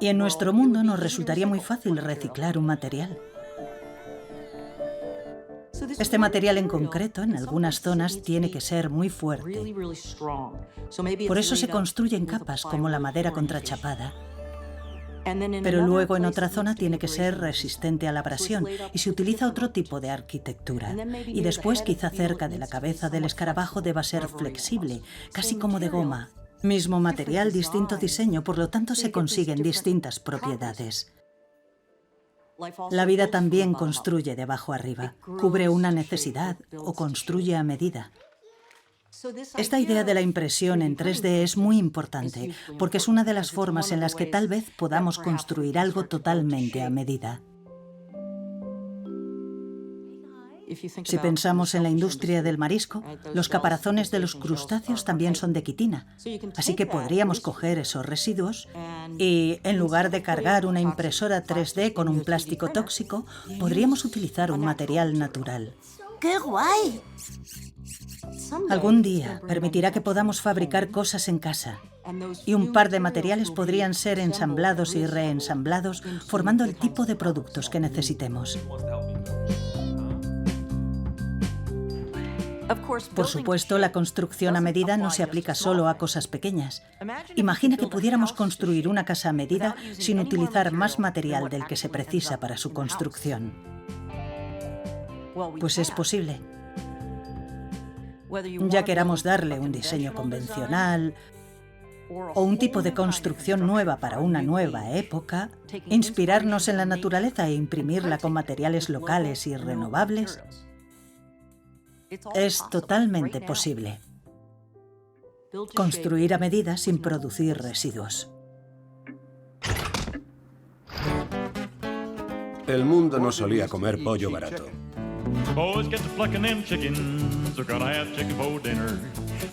Y en nuestro mundo nos resultaría muy fácil reciclar un material. Este material en concreto, en algunas zonas, tiene que ser muy fuerte. Por eso se construyen capas como la madera contrachapada. Pero luego en otra zona tiene que ser resistente a la abrasión y se utiliza otro tipo de arquitectura. Y después, quizá cerca de la cabeza del escarabajo, deba ser flexible, casi como de goma. Mismo material, distinto diseño, por lo tanto se consiguen distintas propiedades. La vida también construye de abajo arriba, cubre una necesidad o construye a medida. Esta idea de la impresión en 3D es muy importante, porque es una de las formas en las que tal vez podamos construir algo totalmente a medida. Si pensamos en la industria del marisco, los caparazones de los crustáceos también son de quitina. Así que podríamos coger esos residuos y, en lugar de cargar una impresora 3D con un plástico tóxico, podríamos utilizar un material natural. ¡Qué guay! Algún día permitirá que podamos fabricar cosas en casa. Y un par de materiales podrían ser ensamblados y reensamblados, formando el tipo de productos que necesitemos. Por supuesto, la construcción a medida no se aplica solo a cosas pequeñas. Imagina que pudiéramos construir una casa a medida sin utilizar más material del que se precisa para su construcción. Pues es posible. Ya queramos darle un diseño convencional o un tipo de construcción nueva para una nueva época, inspirarnos en la naturaleza e imprimirla con materiales locales y renovables, es totalmente posible. Construir a medida sin producir residuos. El mundo no solía comer pollo barato. Boys get to plucking them chickens. They're gonna have chicken for dinner.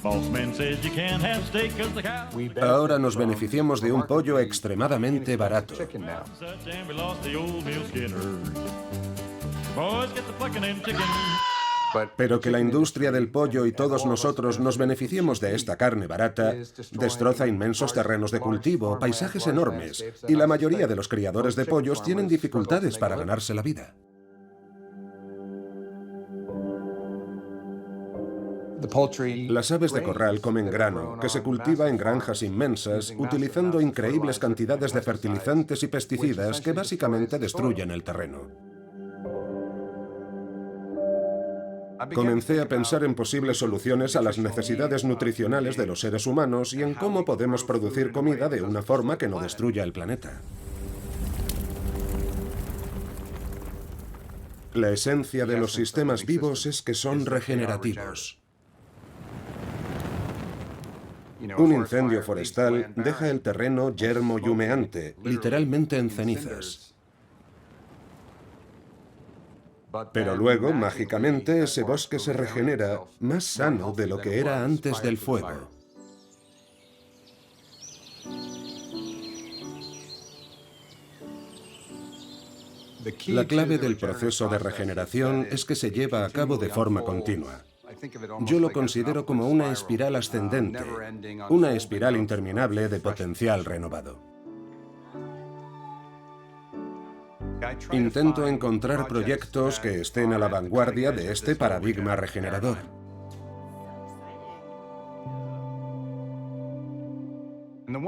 Boss man says you can't have steak 'cause the cow. Ahora nos beneficiamos de un pollo extremadamente barato. Such and we lost the old meal skinner. Boys get to plucking them chickens. Pero que la industria del pollo y todos nosotros nos beneficiemos de esta carne barata destroza inmensos terrenos de cultivo, paisajes enormes, y la mayoría de los criadores de pollos tienen dificultades para ganarse la vida. Las aves de corral comen grano, que se cultiva en granjas inmensas, utilizando increíbles cantidades de fertilizantes y pesticidas que básicamente destruyen el terreno. Comencé a pensar en posibles soluciones a las necesidades nutricionales de los seres humanos y en cómo podemos producir comida de una forma que no destruya el planeta. La esencia de los sistemas vivos es que son regenerativos. Un incendio forestal deja el terreno yermo y humeante, literalmente en cenizas. Pero luego, mágicamente, ese bosque se regenera más sano de lo que era antes del fuego. La clave del proceso de regeneración es que se lleva a cabo de forma continua. Yo lo considero como una espiral ascendente, una espiral interminable de potencial renovado. Intento encontrar proyectos que estén a la vanguardia de este paradigma regenerador.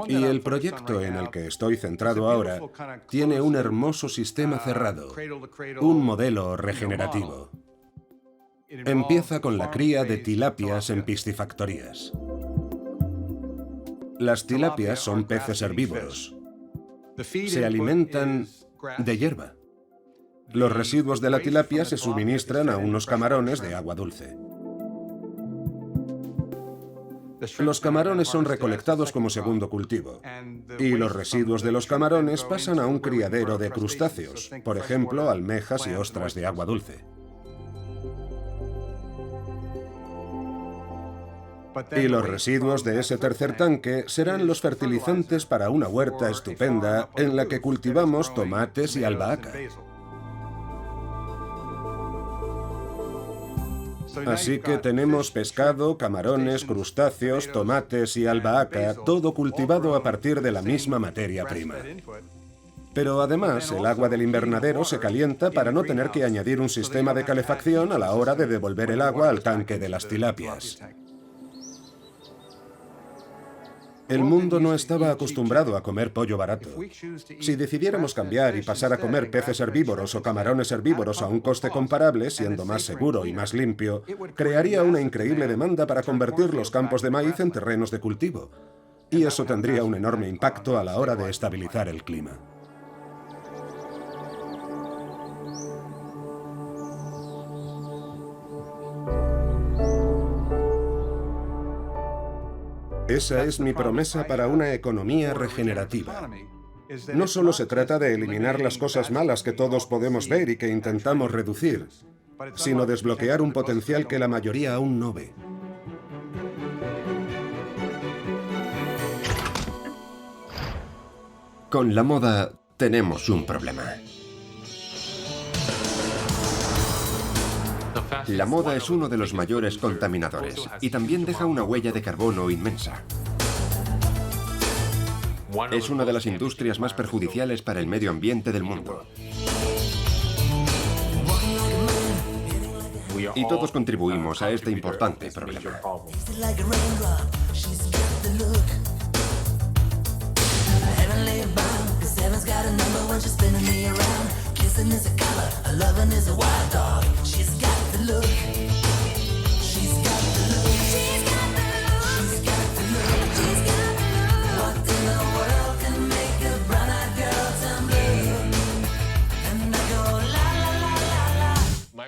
Y el proyecto en el que estoy centrado ahora tiene un hermoso sistema cerrado, un modelo regenerativo. Empieza con la cría de tilapias en piscifactorías. Las tilapias son peces herbívoros. Se alimentan de hierba. Los residuos de la tilapia se suministran a unos camarones de agua dulce. Los camarones son recolectados como segundo cultivo, y los residuos de los camarones pasan a un criadero de crustáceos, por ejemplo, almejas y ostras de agua dulce. Y los residuos de ese tercer tanque serán los fertilizantes para una huerta estupenda en la que cultivamos tomates y albahaca. Así que tenemos pescado, camarones, crustáceos, tomates y albahaca, todo cultivado a partir de la misma materia prima. Pero además, el agua del invernadero se calienta para no tener que añadir un sistema de calefacción a la hora de devolver el agua al tanque de las tilapias. El mundo no estaba acostumbrado a comer pollo barato. Si decidiéramos cambiar y pasar a comer peces herbívoros o camarones herbívoros a un coste comparable, siendo más seguro y más limpio, crearía una increíble demanda para convertir los campos de maíz en terrenos de cultivo. Y eso tendría un enorme impacto a la hora de estabilizar el clima. Esa es mi promesa para una economía regenerativa. No solo se trata de eliminar las cosas malas que todos podemos ver y que intentamos reducir, sino desbloquear un potencial que la mayoría aún no ve. Con la moda tenemos un problema. La moda es uno de los mayores contaminadores y también deja una huella de carbono inmensa. Es una de las industrias más perjudiciales para el medio ambiente del mundo. Y todos contribuimos a este importante problema.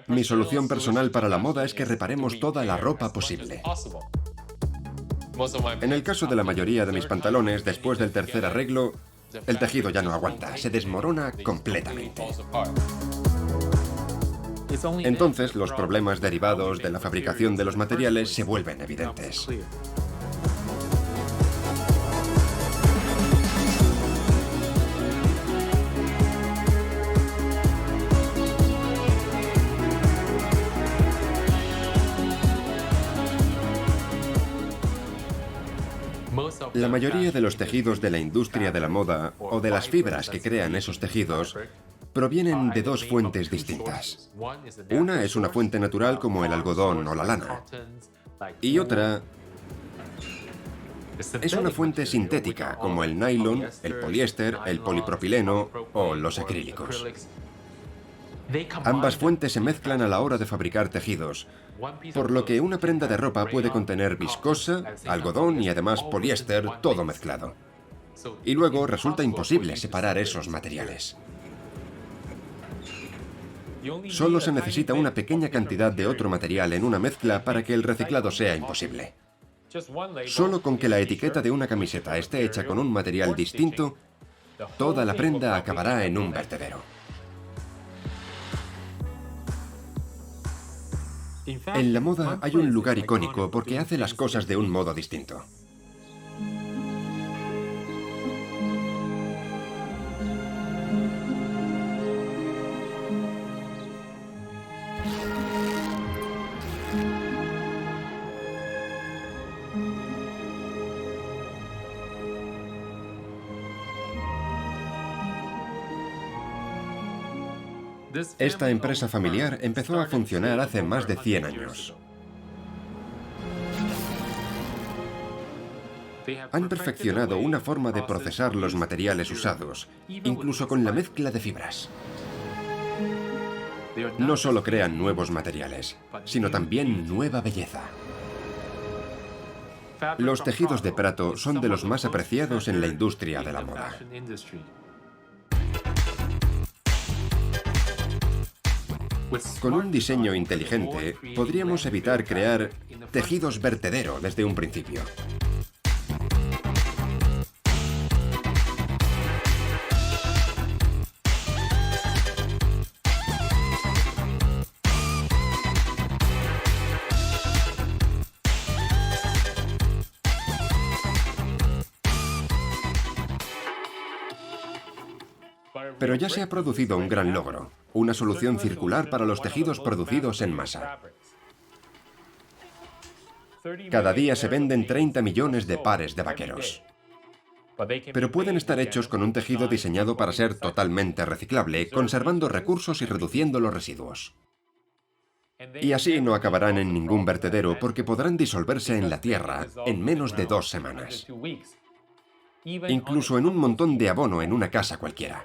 Mi solución personal para la moda es que reparemos toda la ropa posible. En el caso de la mayoría de mis pantalones, después del tercer arreglo, el tejido ya no aguanta, se desmorona completamente. Entonces, los problemas derivados de la fabricación de los materiales se vuelven evidentes. La mayoría de los tejidos de la industria de la moda o de las fibras que crean esos tejidos provienen de dos fuentes distintas. Una es una fuente natural como el algodón o la lana, y otra es una fuente sintética como el nylon, el poliéster, el polipropileno o los acrílicos. Ambas fuentes se mezclan a la hora de fabricar tejidos, por lo que una prenda de ropa puede contener viscosa, algodón y además poliéster, todo mezclado. Y luego resulta imposible separar esos materiales. Solo se necesita una pequeña cantidad de otro material en una mezcla para que el reciclado sea imposible. Solo con que la etiqueta de una camiseta esté hecha con un material distinto, toda la prenda acabará en un vertedero. En la moda hay un lugar icónico porque hace las cosas de un modo distinto. Esta empresa familiar empezó a funcionar hace más de 100 años. Han perfeccionado una forma de procesar los materiales usados, incluso con la mezcla de fibras. No solo crean nuevos materiales, sino también nueva belleza. Los tejidos de Prato son de los más apreciados en la industria de la moda. Con un diseño inteligente, podríamos evitar crear tejidos vertedero desde un principio. Pero ya se ha producido un gran logro, una solución circular para los tejidos producidos en masa. Cada día se venden 30 millones de pares de vaqueros. Pero pueden estar hechos con un tejido diseñado para ser totalmente reciclable, conservando recursos y reduciendo los residuos. Y así no acabarán en ningún vertedero porque podrán disolverse en la tierra en menos de 2 semanas. incluso en un montón de abono en una casa cualquiera.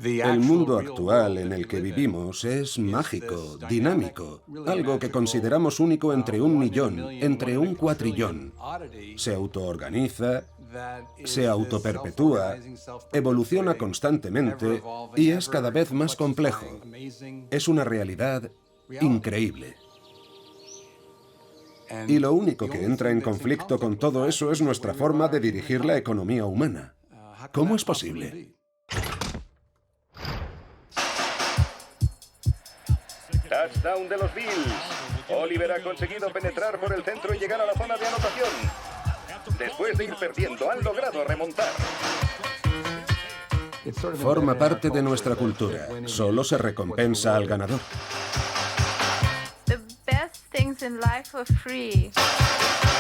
El mundo actual en el que vivimos es mágico, dinámico, algo que consideramos único entre 1 millón, entre 1 cuatrillón. Se autoorganiza, se autoperpetúa, evoluciona constantemente y es cada vez más complejo. Es una realidad increíble. Y lo único que entra en conflicto con todo eso es nuestra forma de dirigir la economía humana. ¿Cómo es posible? Touchdown de los Bills. Oliver ha conseguido penetrar por el centro y llegar a la zona de anotación. Después de ir perdiendo, han logrado remontar. Forma parte de nuestra cultura. Solo se recompensa al ganador. The best things in life are free,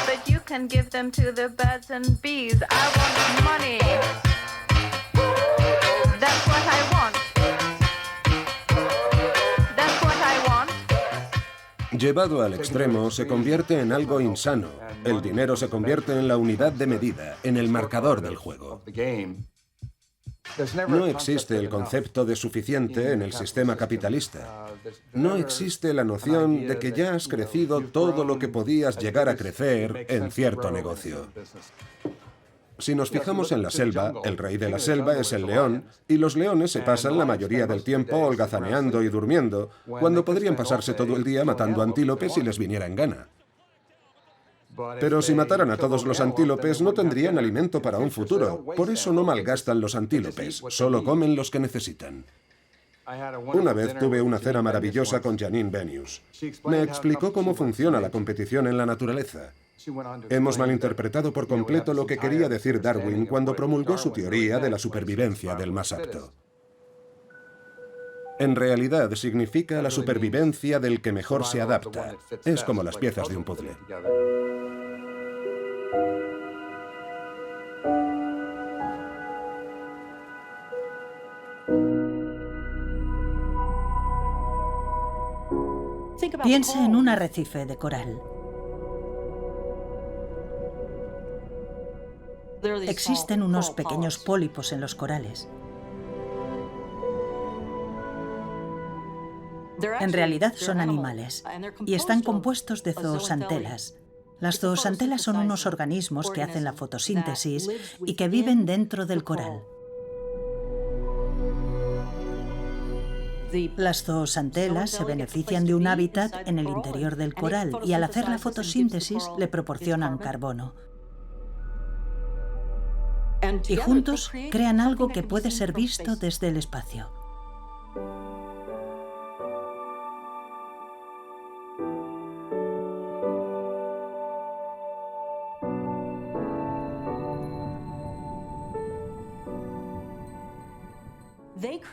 but you can give them to the birds and bees. I want money. That's what I want. That's what I want. Llevado al extremo, se convierte en algo insano. El dinero se convierte en la unidad de medida, en el marcador del juego. No existe el concepto de suficiente en el sistema capitalista. No existe la noción de que ya has crecido todo lo que podías llegar a crecer en cierto negocio. Si nos fijamos en la selva, el rey de la selva es el león, y los leones se pasan la mayoría del tiempo holgazaneando y durmiendo, cuando podrían pasarse todo el día matando antílopes si les viniera en gana. Pero si mataran a todos los antílopes, no tendrían alimento para un futuro. Por eso no malgastan los antílopes, solo comen los que necesitan. Una vez tuve una cena maravillosa con Janine Benyus. Me explicó cómo funciona la competición en la naturaleza. Hemos malinterpretado por completo lo que quería decir Darwin cuando promulgó su teoría de la supervivencia del más apto. En realidad significa la supervivencia del que mejor se adapta. Es como las piezas de un puzzle. Piense en un arrecife de coral. Existen unos pequeños pólipos en los corales. En realidad son animales y están compuestos de zooxantelas. Las zooxantelas son unos organismos que hacen la fotosíntesis y que viven dentro del coral. Las zooxantelas se benefician de un hábitat en el interior del coral y al hacer la fotosíntesis le proporcionan carbono. Y juntos crean algo que puede ser visto desde el espacio.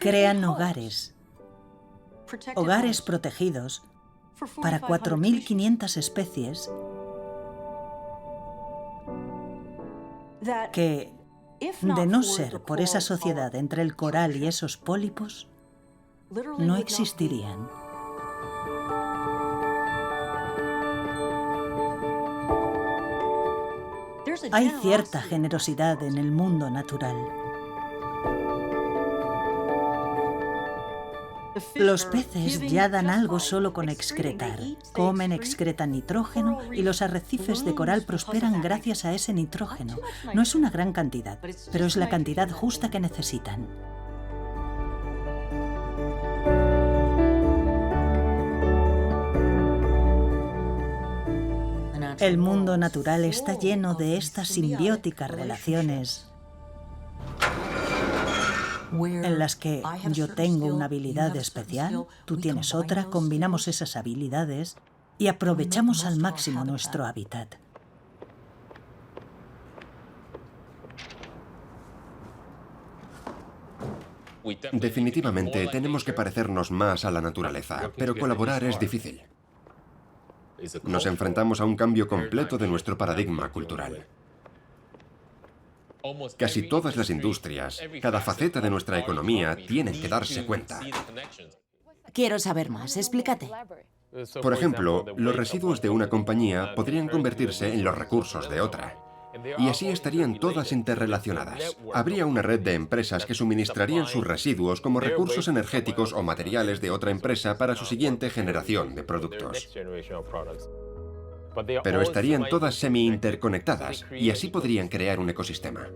Crean hogares protegidos para 4.500 especies que, de no ser por esa sociedad entre el coral y esos pólipos, no existirían. Hay cierta generosidad en el mundo natural. Los peces ya dan algo solo con excretar. Comen, excretan nitrógeno y los arrecifes de coral prosperan gracias a ese nitrógeno. No es una gran cantidad, pero es la cantidad justa que necesitan. El mundo natural está lleno de estas simbióticas relaciones en las que yo tengo una habilidad especial, tú tienes otra, combinamos esas habilidades y aprovechamos al máximo nuestro hábitat. Definitivamente tenemos que parecernos más a la naturaleza, pero colaborar es difícil. Nos enfrentamos a un cambio completo de nuestro paradigma cultural. Casi todas las industrias, cada faceta de nuestra economía tienen que darse cuenta. Quiero saber más, explícate. Por ejemplo, los residuos de una compañía podrían convertirse en los recursos de otra. Y así estarían todas interrelacionadas. Habría una red de empresas que suministrarían sus residuos como recursos energéticos o materiales de otra empresa para su siguiente generación de productos. Pero estarían todas semi-interconectadas y así podrían crear un ecosistema.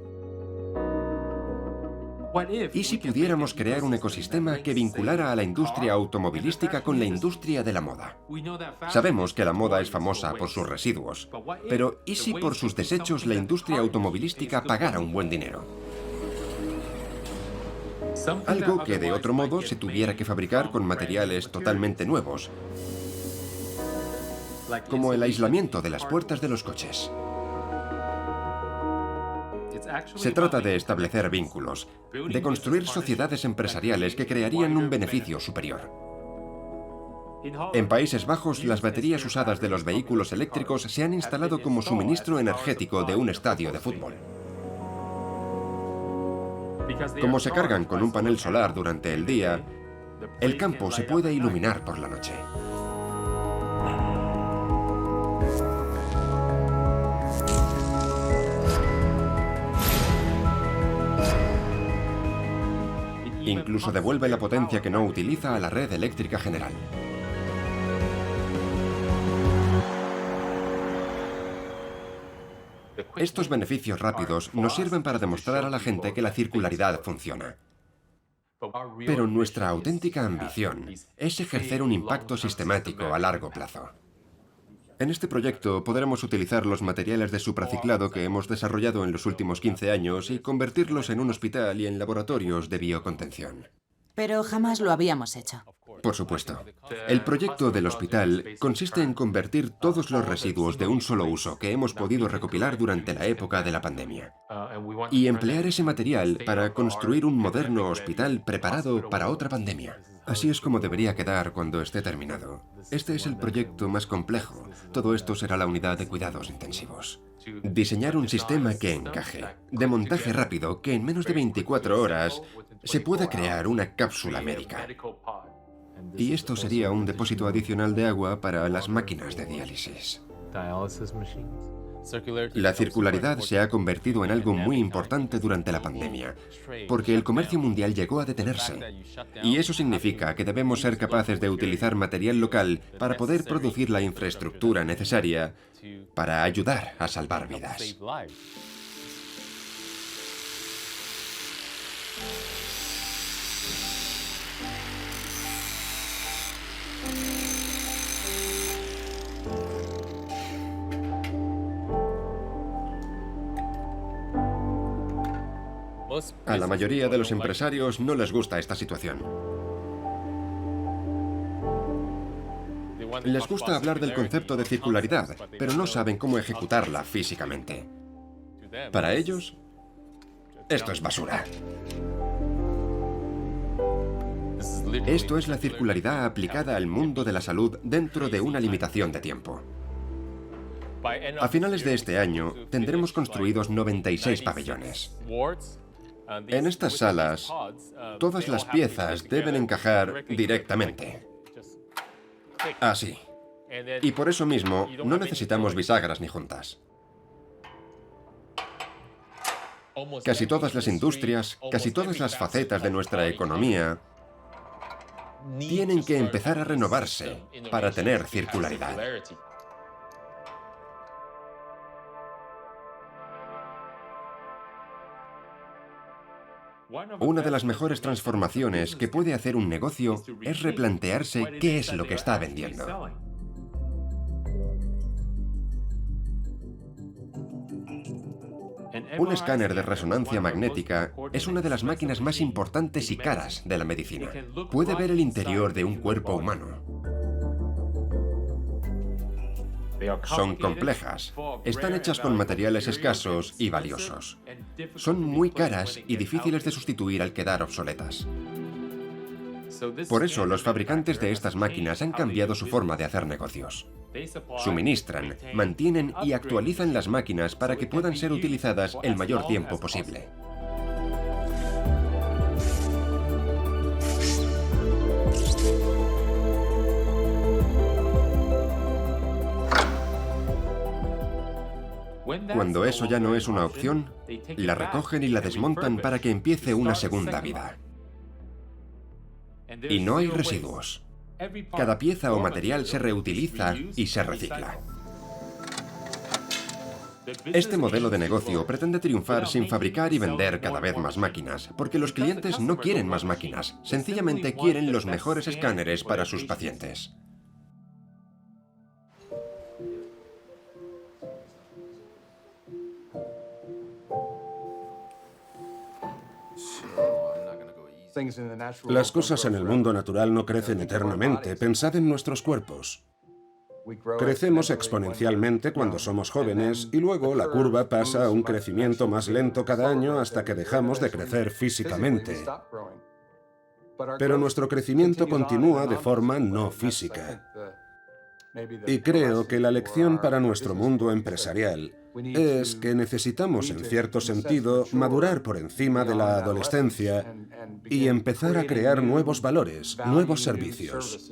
¿Y si pudiéramos crear un ecosistema que vinculara a la industria automovilística con la industria de la moda? Sabemos que la moda es famosa por sus residuos, pero ¿y si por sus desechos la industria automovilística pagara un buen dinero? Algo que de otro modo se tuviera que fabricar con materiales totalmente nuevos, como el aislamiento de las puertas de los coches. Se trata de establecer vínculos, de construir sociedades empresariales que crearían un beneficio superior. En Países Bajos, las baterías usadas de los vehículos eléctricos se han instalado como suministro energético de un estadio de fútbol. Como se cargan con un panel solar durante el día, el campo se puede iluminar por la noche. Incluso devuelve la potencia que no utiliza a la red eléctrica general. Estos beneficios rápidos nos sirven para demostrar a la gente que la circularidad funciona. Pero nuestra auténtica ambición es ejercer un impacto sistemático a largo plazo. En este proyecto podremos utilizar los materiales de supraciclado que hemos desarrollado en los últimos 15 años y convertirlos en un hospital y en laboratorios de biocontención. Pero jamás lo habíamos hecho. Por supuesto. El proyecto del hospital consiste en convertir todos los residuos de un solo uso que hemos podido recopilar durante la época de la pandemia y emplear ese material para construir un moderno hospital preparado para otra pandemia. Así es como debería quedar cuando esté terminado. Este es el proyecto más complejo. Todo esto será la unidad de cuidados intensivos. Diseñar un sistema que encaje, de montaje rápido, que en menos de 24 horas se pueda crear una cápsula médica. Y esto sería un depósito adicional de agua para las máquinas de diálisis. La circularidad se ha convertido en algo muy importante durante la pandemia, porque el comercio mundial llegó a detenerse. Y eso significa que debemos ser capaces de utilizar material local para poder producir la infraestructura necesaria para ayudar a salvar vidas. A la mayoría de los empresarios no les gusta esta situación. Les gusta hablar del concepto de circularidad, pero no saben cómo ejecutarla físicamente. Para ellos, esto es basura. Esto es la circularidad aplicada al mundo de la salud dentro de una limitación de tiempo. A finales de este año, tendremos construidos 96 pabellones. En estas salas, todas las piezas deben encajar directamente. Así. Y por eso mismo, no necesitamos bisagras ni juntas. Casi todas las industrias, casi todas las facetas de nuestra economía tienen que empezar a renovarse para tener circularidad. Una de las mejores transformaciones que puede hacer un negocio es replantearse qué es lo que está vendiendo. Un escáner de resonancia magnética es una de las máquinas más importantes y caras de la medicina. Puede ver el interior de un cuerpo humano. Son complejas, están hechas con materiales escasos y valiosos. Son muy caras y difíciles de sustituir al quedar obsoletas. Por eso, los fabricantes de estas máquinas han cambiado su forma de hacer negocios. Suministran, mantienen y actualizan las máquinas para que puedan ser utilizadas el mayor tiempo posible. Cuando eso ya no es una opción, la recogen y la desmontan para que empiece una segunda vida. Y no hay residuos. Cada pieza o material se reutiliza y se recicla. Este modelo de negocio pretende triunfar sin fabricar y vender cada vez más máquinas, porque los clientes no quieren más máquinas, sencillamente quieren los mejores escáneres para sus pacientes. Las cosas en el mundo natural no crecen eternamente. Pensad en nuestros cuerpos. Crecemos exponencialmente cuando somos jóvenes y luego la curva pasa a un crecimiento más lento cada año hasta que dejamos de crecer físicamente. Pero nuestro crecimiento continúa de forma no física. Y creo que la lección para nuestro mundo empresarial es que necesitamos, en cierto sentido, madurar por encima de la adolescencia y empezar a crear nuevos valores, nuevos servicios.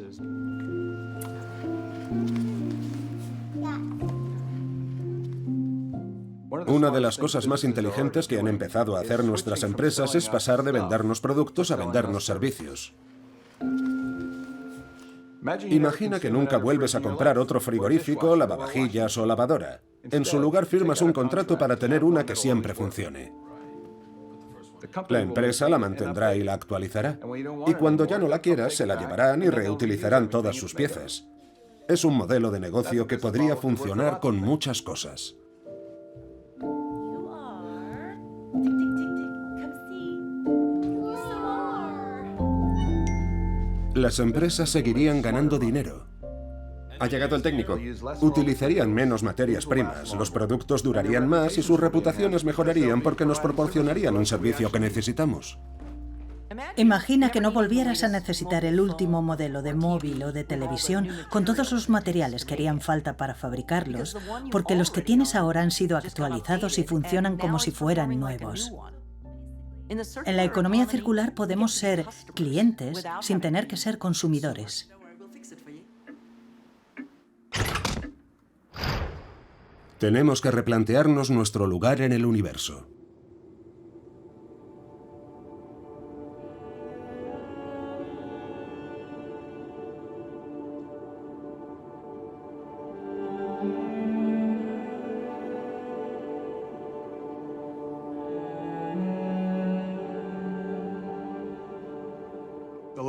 Una de las cosas más inteligentes que han empezado a hacer nuestras empresas es pasar de vendernos productos a vendernos servicios. Imagina que nunca vuelves a comprar otro frigorífico, lavavajillas o lavadora. En su lugar firmas un contrato para tener una que siempre funcione. La empresa la mantendrá y la actualizará. Y cuando ya no la quieras, se la llevarán y reutilizarán todas sus piezas. Es un modelo de negocio que podría funcionar con muchas cosas. Las empresas seguirían ganando dinero. Ha llegado el técnico. Utilizarían menos materias primas, los productos durarían más y sus reputaciones mejorarían porque nos proporcionarían un servicio que necesitamos. Imagina que no volvieras a necesitar el último modelo de móvil o de televisión con todos los materiales que harían falta para fabricarlos, porque los que tienes ahora han sido actualizados y funcionan como si fueran nuevos. En la economía circular podemos ser clientes sin tener que ser consumidores. Tenemos que replantearnos nuestro lugar en el universo.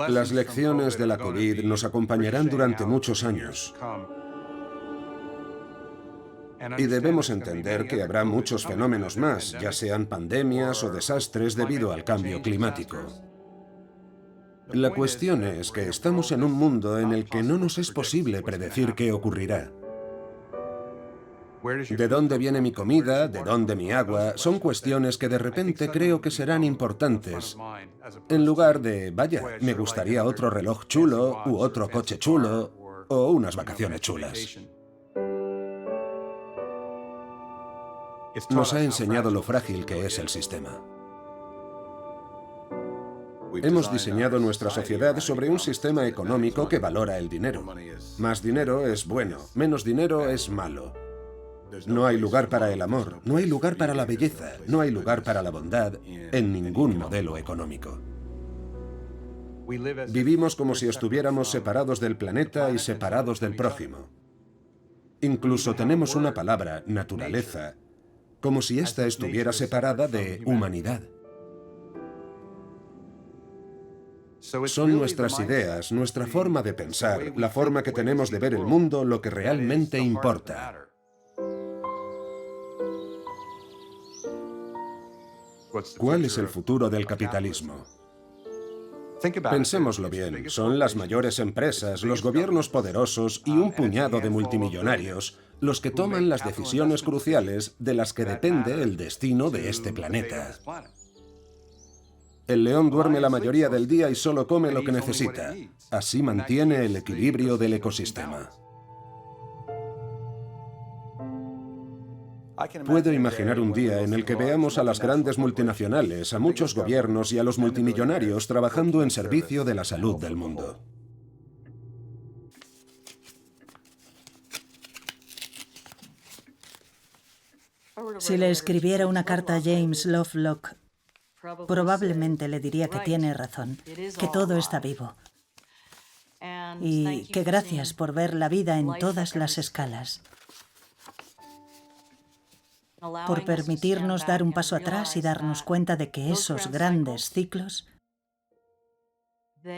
Las lecciones de la COVID nos acompañarán durante muchos años. Y debemos entender que habrá muchos fenómenos más, ya sean pandemias o desastres debido al cambio climático. La cuestión es que estamos en un mundo en el que no nos es posible predecir qué ocurrirá. ¿De dónde viene mi comida? ¿De dónde mi agua? Son cuestiones que de repente creo que serán importantes. En lugar de, vaya, me gustaría otro reloj chulo, u otro coche chulo, o unas vacaciones chulas. Nos ha enseñado lo frágil que es el sistema. Hemos diseñado nuestra sociedad sobre un sistema económico que valora el dinero. Más dinero es bueno, menos dinero es malo. No hay lugar para el amor, no hay lugar para la belleza, no hay lugar para la bondad en ningún modelo económico. Vivimos como si estuviéramos separados del planeta y separados del prójimo. Incluso tenemos una palabra, naturaleza, como si ésta estuviera separada de humanidad. Son nuestras ideas, nuestra forma de pensar, la forma que tenemos de ver el mundo, lo que realmente importa. ¿Cuál es el futuro del capitalismo? Pensémoslo bien, son las mayores empresas, los gobiernos poderosos y un puñado de multimillonarios los que toman las decisiones cruciales de las que depende el destino de este planeta. El león duerme la mayoría del día y solo come lo que necesita. Así mantiene el equilibrio del ecosistema. Puedo imaginar un día en el que veamos a las grandes multinacionales, a muchos gobiernos y a los multimillonarios trabajando en servicio de la salud del mundo. Si le escribiera una carta a James Lovelock, probablemente le diría que tiene razón, que todo está vivo. Y que gracias por ver la vida en todas las escalas, por permitirnos dar un paso atrás y darnos cuenta de que esos grandes ciclos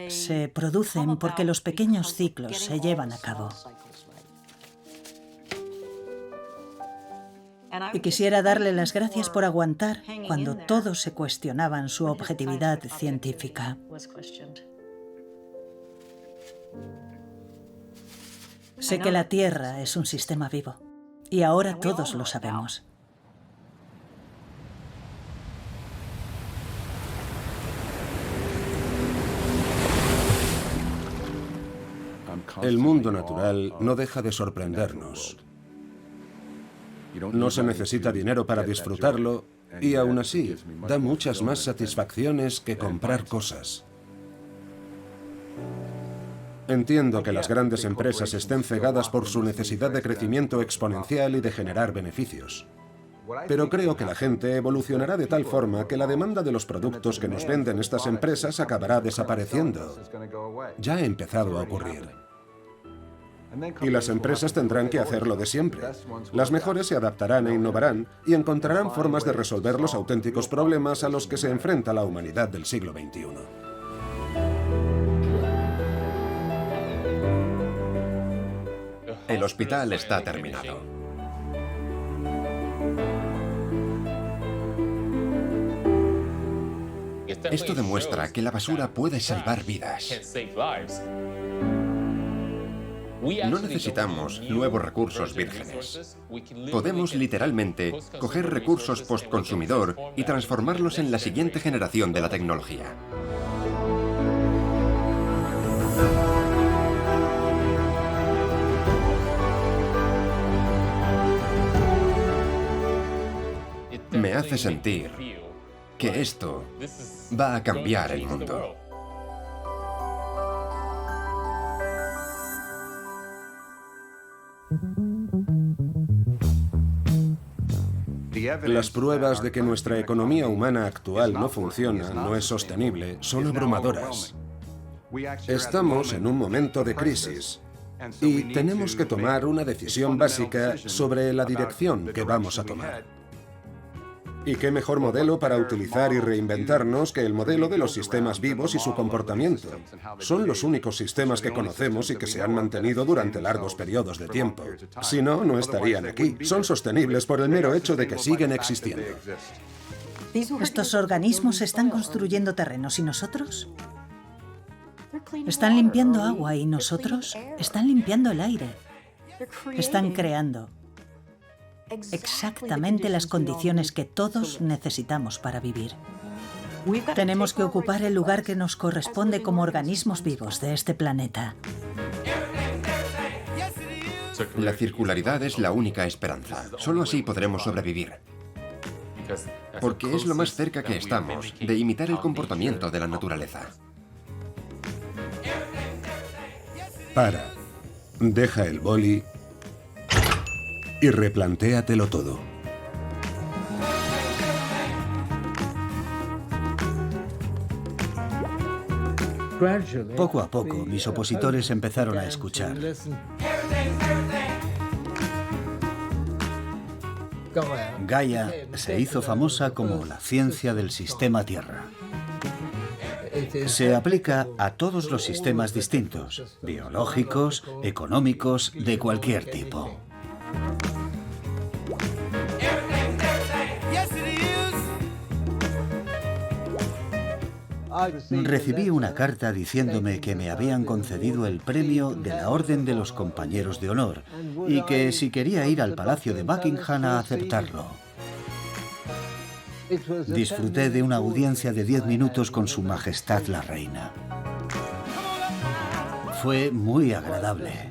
se producen porque los pequeños ciclos se llevan a cabo. Y quisiera darle las gracias por aguantar cuando todos se cuestionaban su objetividad científica. Sé que la Tierra es un sistema vivo, y ahora todos lo sabemos. El mundo natural no deja de sorprendernos. No se necesita dinero para disfrutarlo y aún así da muchas más satisfacciones que comprar cosas. Entiendo que las grandes empresas estén cegadas por su necesidad de crecimiento exponencial y de generar beneficios. Pero creo que la gente evolucionará de tal forma que la demanda de los productos que nos venden estas empresas acabará desapareciendo. Ya ha empezado a ocurrir. Y las empresas tendrán que hacer lo de siempre. Las mejores se adaptarán e innovarán y encontrarán formas de resolver los auténticos problemas a los que se enfrenta la humanidad del siglo XXI. El hospital está terminado. Esto demuestra que la basura puede salvar vidas. No necesitamos nuevos recursos vírgenes. Podemos literalmente coger recursos postconsumidor y transformarlos en la siguiente generación de la tecnología. Me hace sentir que esto va a cambiar el mundo. Las pruebas de que nuestra economía humana actual no funciona, no es sostenible, son abrumadoras. Estamos en un momento de crisis y tenemos que tomar una decisión básica sobre la dirección que vamos a tomar. ¿Y qué mejor modelo para utilizar y reinventarnos que el modelo de los sistemas vivos y su comportamiento? Son los únicos sistemas que conocemos y que se han mantenido durante largos periodos de tiempo. Si no, no estarían aquí. Son sostenibles por el mero hecho de que siguen existiendo. Estos organismos están construyendo terrenos, ¿y nosotros? Están limpiando agua, ¿y nosotros? Están limpiando el aire. Están creando exactamente las condiciones que todos necesitamos para vivir. Tenemos que ocupar el lugar que nos corresponde como organismos vivos de este planeta. La circularidad es la única esperanza. Solo así podremos sobrevivir. Porque es lo más cerca que estamos de imitar el comportamiento de la naturaleza. Para, deja el boli y replantéatelo todo. Poco a poco, mis opositores empezaron a escuchar. Gaia se hizo famosa como la ciencia del sistema Tierra. Se aplica a todos los sistemas distintos, biológicos, económicos, de cualquier tipo. Recibí una carta diciéndome que me habían concedido el premio de la Orden de los Compañeros de Honor y que si quería ir al Palacio de Buckingham a aceptarlo. Disfruté de una audiencia de 10 minutos con Su Majestad la Reina. Fue muy agradable.